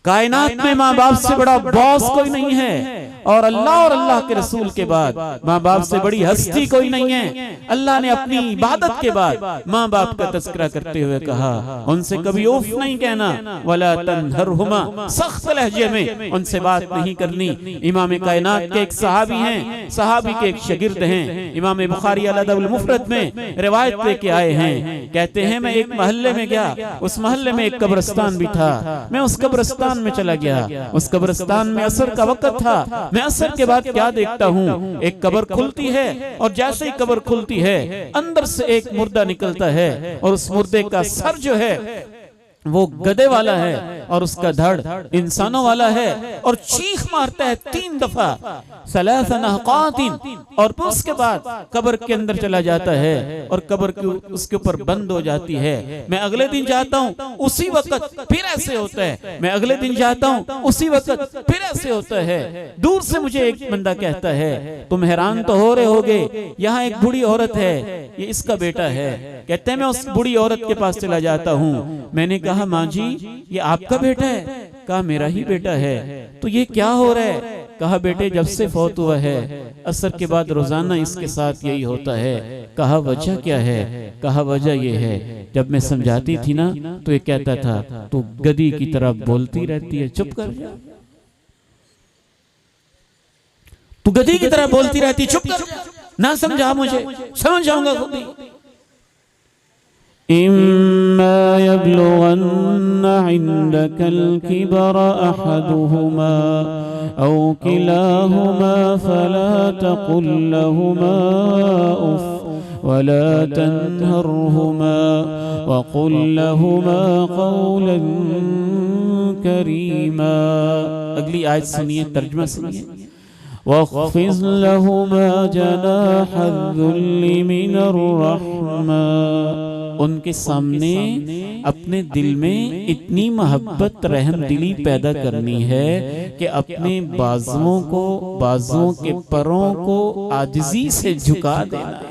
कायनात में माँ बाप से बड़ा बॉस कोई नहीं है, और अल्लाह के रसूल के बाद माँ बाप से बड़ी हस्ती कोई नहीं है। अल्लाह ने अपनी इबादत के बाद माँ बाप का तज़किरा करते हुए कहा, उनसे कभी उफ नहीं कहना, वला तनहरहुमा, सख्त लहजे में उनसे बात नहीं करनी। इमाम कायनात के एक सहाबी हैं, सहाबी के एक शागिर्द हैं, इमाम बुखारी अल-अदब अल-मुफ़रद में रिवायत लेके आए हैं। कहते हैं मैं एक महल्ले में गया, उस महल्ले में एक कब्रिस्तान भी था, मैं उस कब्रिस्तान में चला गया। उस कब्रिस्तान में असर का वक्त था। मैं असर के बाद क्या देखता हूँ, एक कब्र खुलती है, और जैसे ही कब्र खुलती है अंदर से एक मुर्दा निकलता है, और उस मुर्दे का सर जो है वो गधे वाला है, और उसका धड़ इंसानों वाला है, और चीख मारता है 3 दफा, सलासा नहक़ातिन, और उसके बाद कब्र के अंदर चला जाता है, और कब्र उसके ऊपर बंद हो जाती है। मैं अगले दिन जाता हूँ, उसी वक्त फिर ऐसे होता है। मैं अगले दिन जाता हूँ, उसी वक्त फिर ऐसे होता है। दूर से मुझे एक बंदा कहता है, तुम हैरान तो हो रहे होगे, यहाँ एक बूढ़ी औरत है, ये इसका बेटा है। कहते हैं मैं उस बूढ़ी औरत के पास चला जाता हूँ। मैंने कहा माँ जी ये आपका बेटा है? कहा मेरा ही बेटा है। तो ये क्या हो रहा है? कहा बेटे जब से फौत हुआ है असर के बाद रोजाना इसके साथ यही होता है। कहा वजह क्या है? कहा वजह ये है, जब मैं समझाती थी ना तो ये कहता था तू गधी की तरह बोलती रहती है, चुप कर जा, तू गधी की तरह बोलती रहती, चुप कर जा, ना समझा मुझे, समझ जाऊंगा खुद ही। इम्मा यब्लुगन्ना इंदकल किबर अहदुहुमा औ किलाहुमा फला तकुल लहुमा उफ वला तन्हरहुमा वकुल लहुमा कौलन करीमा। अगली आयत सुनिए, तर्जुमा सुनिए। वख़्फ़िज़ लहुमा जनाहज़्ज़ुल्लि मिनर रहमा। उनके सामने अपने दिल में इतनी मोहब्बत रहम दिली पैदा करनी है कि अपने बाजुओं के परों को आजिज़ी से झुका देना।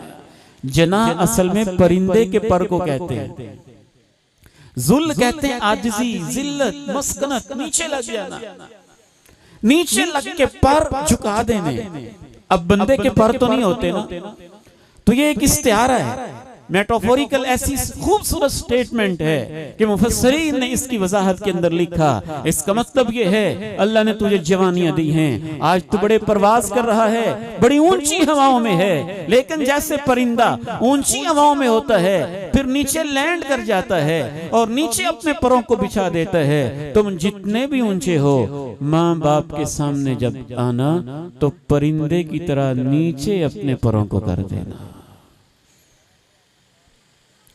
जना असल में परिंदे के पर को कहते हैं, जुल कहते हैं आजिज़ी, जिल्लत, मस्कनत, नीचे लग जाना, नीचे लग के पर झुका देने। अब बंदे के पर तो नहीं होते ना, तो ये एक इस्तिआरा है, मेटाफोरिकल ऐसी खूबसूरत स्टेटमेंट है कि मुफस्सिरीन ने इसकी वजाहत के अंदर लिखा, इसका मतलब ये है अल्लाह ने तुझे जवानियां दी हैं, आज तू बड़े परवाज कर रहा है, बड़ी ऊंची हवाओं में है, लेकिन जैसे परिंदा ऊंची हवाओं में होता है फिर नीचे लैंड कर जाता है और नीचे अपने परों को बिछा देता है, तुम जितने भी ऊंचे हो माँ बाप के सामने जब आना तो परिंदे की तरह नीचे अपने परों को कर देना।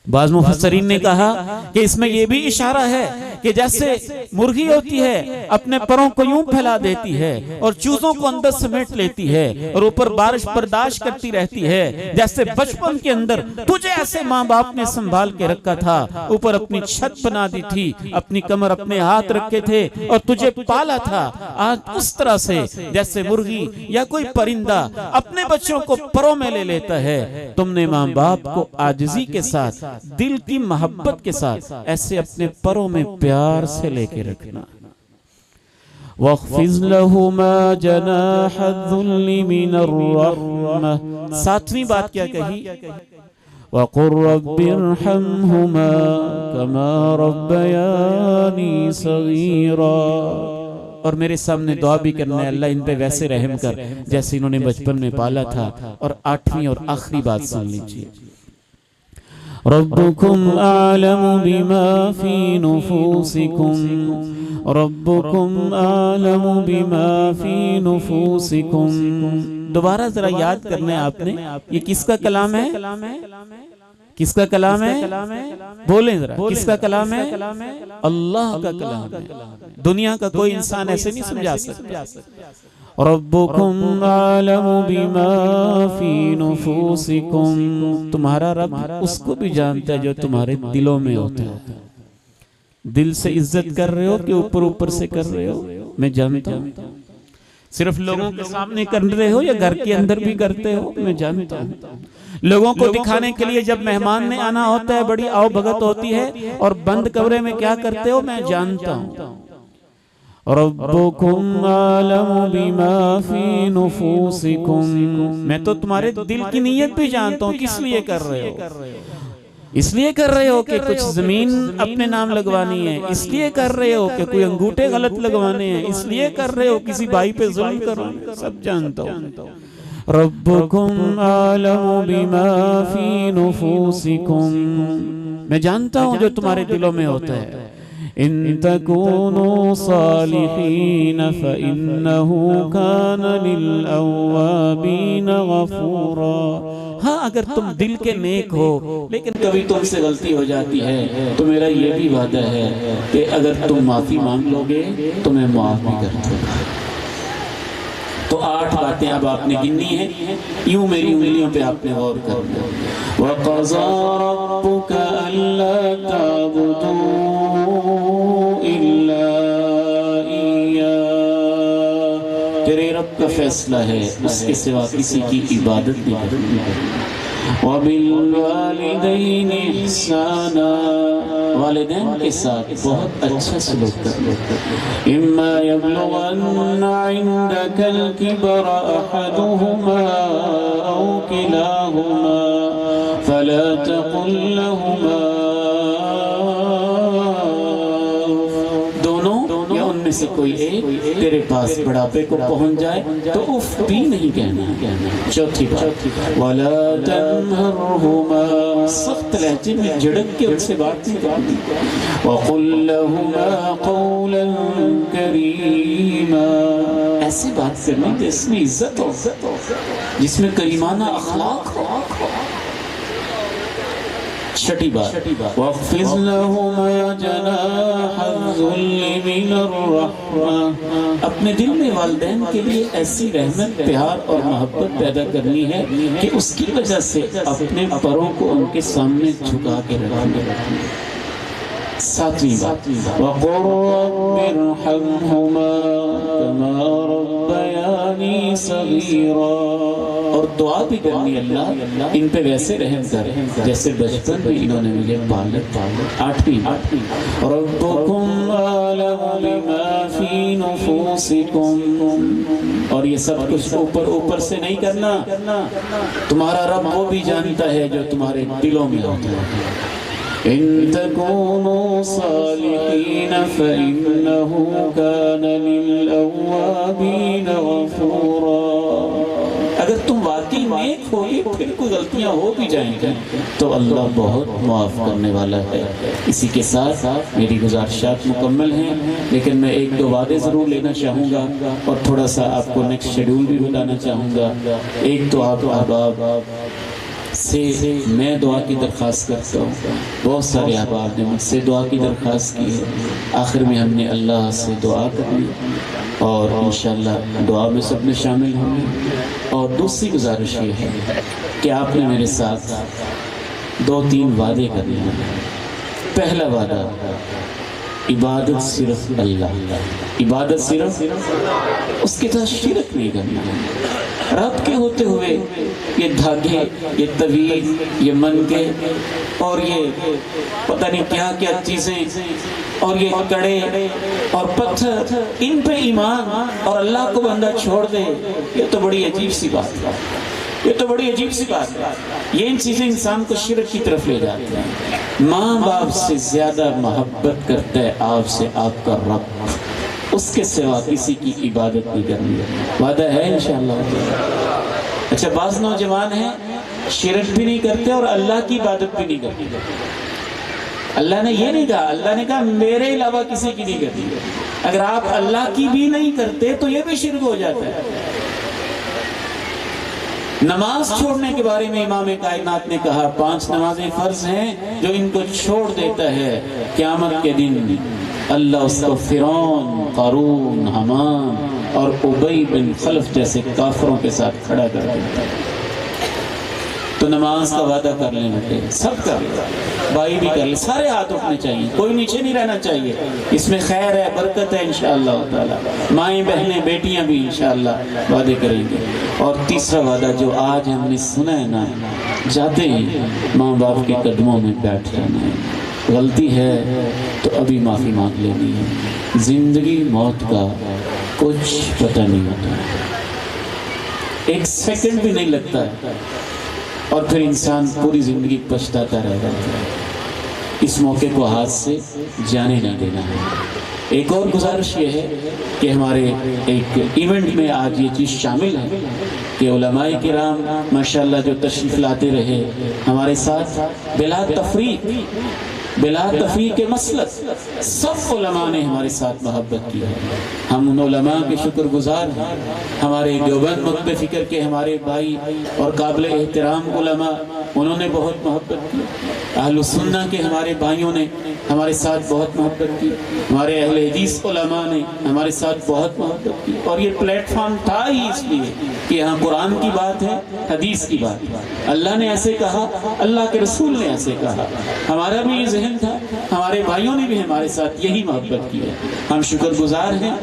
बाज़ मुफस्सिरीन ने कहा कि इसमें यह भी इशारा है कि जैसे मुर्गी होती है अपने परों को यूं फैला देती है और चूजों को अंदर समेट लेती है और ऊपर बारिश बर्दाश्त करती रहती है, जैसे बचपन के अंदर तुझे ऐसे माँ बाप ने संभाल के रखा था, ऊपर अपनी छत बना दी थी, अपनी कमर अपने हाथ रखे थे और तुझे पाला था, आज उस तरह से जैसे मुर्गी या कोई परिंदा अपने बच्चों को परों में ले लेता है, तुमने माँ बाप को आजिज़ी के साथ दिल की मोहब्बत के साथ ऐसे अपने परों में प्यार से लेके रखना। वख़्फ़िज़ लहुमा जनाहज़्ज़ुल्लि मिनर रहमा। सातवीं बात क्या कही? वक़ुल रब्बिरहमहुमा कमा रब्बयानी सग़ीरा। और मेरे सामने दुआ भी करना है, अल्लाह इन पे वैसे रहम कर जैसे इन्होंने बचपन में पाला था। और आठवीं और आखिरी बात सुन लीजिए, रब्बुकुम आलमु बिमा फी नुफूसिकुम, रब्बुकुम आलमु बिमा फी नुफूसिकुम। दोबारा जरा याद करना है आपने, ये किसका कलाम है? किसका कलाम है? बोलें जरा, किसका कलाम है? अल्लाह का कलाम है। दुनिया का कोई इंसान ऐसे नहीं समझा सकता। रब्बुकुम आलमु बिमा फी नुफूसिकुम, तुम्हारा रब उसको भी जानता है जो तुम्हारे दिलों में होता है। दिल से इज्जत कर रहे हो कि ऊपर ऊपर से कर रहे हो, मैं जानता हूँ। सिर्फ लोगों के सामने कर रहे हो या घर के अंदर भी करते हो, मैं जानता हूँ। लोगों को दिखाने के लिए जब मेहमान ने आना होता है बड़ी आओ भगत होती है, और बंद कमरे में क्या करते हो, मैं जानता हूँ। रब्बुकुम आलमु बिमा फी नुफूसिकुम, मैं तो तुम्हारे दिल की नीयत भी जानता हूँ। किस लिए कर रहे हो? इसलिए कर रहे हो कि कुछ जमीन अपने नाम लगवानी है, इसलिए कर रहे हो कि कोई अंगूठे गलत लगवाने हैं, इसलिए कर रहे हो किसी भाई पे जुल्म करो, सब जानता हूँ। रब्बुकुम आलमु बिमा फी नुफूसिकुम, मैं जानता हूँ जो तुम्हारे दिलों में होता है। इन तकूनु सालिहीन फइन्नहु कान लिल अव्वाबीन गफूरा, हाँ अगर तुम दिल के नेक हो लेकिन कभी तुमसे गलती हो जाती है तो मेरा ये भी वादा है कि अगर तुम माफी मांग लोगे तो मैं माफ भी कर दूंगा। तो 8 बातें अब आपने गिननी है, यूं मेरी उंगलियों पे आपने गौर करना। वक़ज़ा रब्बुका अल्ला ताबुदू इल्ला इय्या, तेरे रब का फैसला है उसके सिवा किसी की इबादत नहीं करनी। वबिल वालिदैनि इहसाना, वालिदैन के साथ बहुत अच्छा सलूक करना। इम्मा यबलुगन्ना इंदकल किबरा अहदुहुमा औ किलाहुमा फला तकुल लहुमा, उनमें से कोई एक तेरे पास बुढ़ापे को पहुंच जाए तो उफ भी नहीं कहना। चौथी बात, वला तन्हरहुमा, सख्त लहजे में झिड़क के उनसे बात नहीं करनी। वक़ुल लहुमा क़ौलन करीमा, ऐसी बात करनी जिसमें इज्जत हो, जिसमें करीमाना अखलाक हो। छठी बात, वक़्फ़िज़ लहुमा जनाहज़्ज़ुल्लि मिनर्रहमा, अपने दिल में वालिदैन के लिए ऐसी रहमत, प्यार और मोहब्बत पैदा करनी है कि उसकी वजह से अपने परों को उनके सामने झुका के रखें। सातवीं बात, वक़ुल रब्बिरहमहुमा कमा रब्बयानी सगीरा, और दुआ भी करनी, अल्लाह इन पे वैसे रहम कर जैसे बचपन में इन्होंने मुझे पाला। आठवीं, रब्बुकुम आलमु बिमा फी नुफूसिकुम, और ये सब कुछ ऊपर से नहीं करना, तुम्हारा रब वो भी जानता है जो तुम्हारे दिलों में होता है। इन तकूनु सालिहीन फइन्नहु कान लिल अव्वाबीन गफूरा, अगर तुम वाकई नेक होगे फिर कोई गलतियां हो भी जाएंगी तो अल्लाह बहुत माफ़ करने वाला है। इसी के साथ मेरी गुजारिशात मुकम्मल हैं, लेकिन मैं 1-2 वादे ज़रूर लेना चाहूँगा और थोड़ा सा आपको नेक्स्ट शेड्यूल भी बताना चाहूँगा। एक तो आप अहबाब से मैं दुआ की दरख्वास्त करता हूँ, बहुत सारे अहबाब ने मुझसे दुआ की दरख्वास्त की है। आखिर में हमने अल्लाह से दुआ करनी और इंशाअल्लाह दुआ में सब में शामिल होंगे। और दूसरी गुजारिश ये है कि आपने मेरे साथ 2-3 वादे करने हैं। पहला वादा, इबादत सिर्फ अल्लाह, इबादत सिर्फ उसके साथ शिरक नहीं करना। रब के होते हुए ये धागे, ये तवीज़, ये मनके और ये पता नहीं क्या क्या चीज़ें और ये कड़े और पत्थर, इन पे ईमान और अल्लाह को बंदा छोड़ दे, ये तो बड़ी अजीब सी बात है। ये तो बड़ी अजीब सी बात है। ये इन चीज़ें इंसान को शिरक की तरफ ले जाती हैं। माँ बाप से ज़्यादा मोहब्बत करता है आपसे आपका रब, उसके सिवा किसी की इबादत नहीं करनी। वादा है इंशाअल्लाह। अच्छा, बाज़ नौजवान हैं शिरक भी नहीं करते और अल्लाह की इबादत भी नहीं करते। अल्लाह ने ये नहीं कहा, अल्लाह ने कहा मेरे अलावा किसी की नहीं करनी। अगर आप अल्लाह की भी नहीं करते तो ये भी शिरक हो जाता है। नमाज छोड़ने के बारे में इमाम कायनात ने कहा 5 नमाजें फर्ज हैं, जो इनको छोड़ देता है क़यामत के दिन अल्लाह उसको फिरौन, क़ारून, हमान और उबई बिन खल्फ जैसे काफिरों के साथ खड़ा कर देता है। तो नमाज का वादा कर लेना चाहिए, सब कर ले, भाई भी कर ले, सारे हाथ उठने चाहिए, कोई नीचे नहीं रहना चाहिए। इसमें खैर है, बरकत है इंशाअल्लाह ताला। माएँ बहनें बेटियां भी इंशाअल्लाह वादे करेंगे। और तीसरा वादा जो आज हमने सुना है ना, जाते ही माँ बाप के कदमों में बैठ जाना है। गलती है तो अभी माफ़ी मांग लेनी है। जिंदगी मौत का कुछ पता नहीं होता, एक सेकंड भी नहीं लगता और फिर इंसान पूरी जिंदगी पछताता रह जाता है। इस मौके को हाथ से जाने नहीं देना है। एक और गुजारिश ये है कि हमारे एक इवेंट में आज ये चीज़ शामिल है कि उलमाए किराम माशाल्लाह जो तशरीफ़ लाते रहे हमारे साथ बिला तफरीक के मसलक सब उलमा ने हमारे साथ मोहब्बत की है। हम उन उलमा के शुक्रगुजार हैं। हमारे देवबंद मकतब फ़िक्र के हमारे भाई और काबिल एहतराम उलमा, उन्होंने बहुत मोहब्बत की। अहलुस सुन्ना के हमारे भाइयों ने हमारे साथ बहुत मोहब्बत की। हमारे अहले हदीस उलमा ने हमारे साथ बहुत मोहब्बत की। और ये प्लेटफॉर्म था ही इसलिए कि यहाँ कुरान की बात है, हदीस की बात है। अल्लाह ने ऐसे कहा, अल्लाह के रसूल ने ऐसे कहा। हमारा भी ये जहन था, हमारे भाइयों ने भी हमारे साथ यही मोहब्बत की है। हम शुक्रगुजार हैं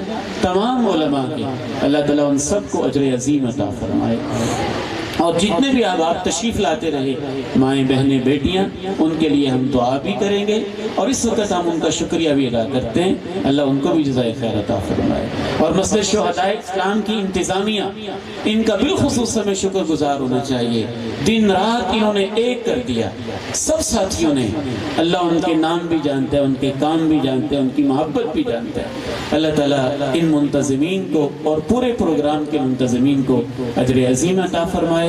तमाम उलमा के। अल्लाह ताला उन सबको अजर अजीम अता फरमाए। और जितने भी आप तशरीफ़ लाते रहे माएँ बहनें बेटियाँ, उनके लिए हम दुआ भी करेंगे और इस वक्त हम उनका शुक्रिया भी अदा करते हैं। अल्लाह उनको भी जज़ाए खैर अता फरमाए। और मस्जिद शुहदाए इस्लाम की इंतज़ामिया, इनका बिलखुसूस हमें शुक्रगुजार होना चाहिए। दिन रात इन्होंने एक कर दिया, सब साथियों ने। अल्लाह उनके नाम भी जानते हैं, उनके काम भी जानते हैं, उनकी मोहब्बत भी जानते हैं। अल्लाह ताला इन मुंतज़मीन को और पूरे प्रोग्राम के मुंतज़मीन को अजर अज़ीम अता फरमाए।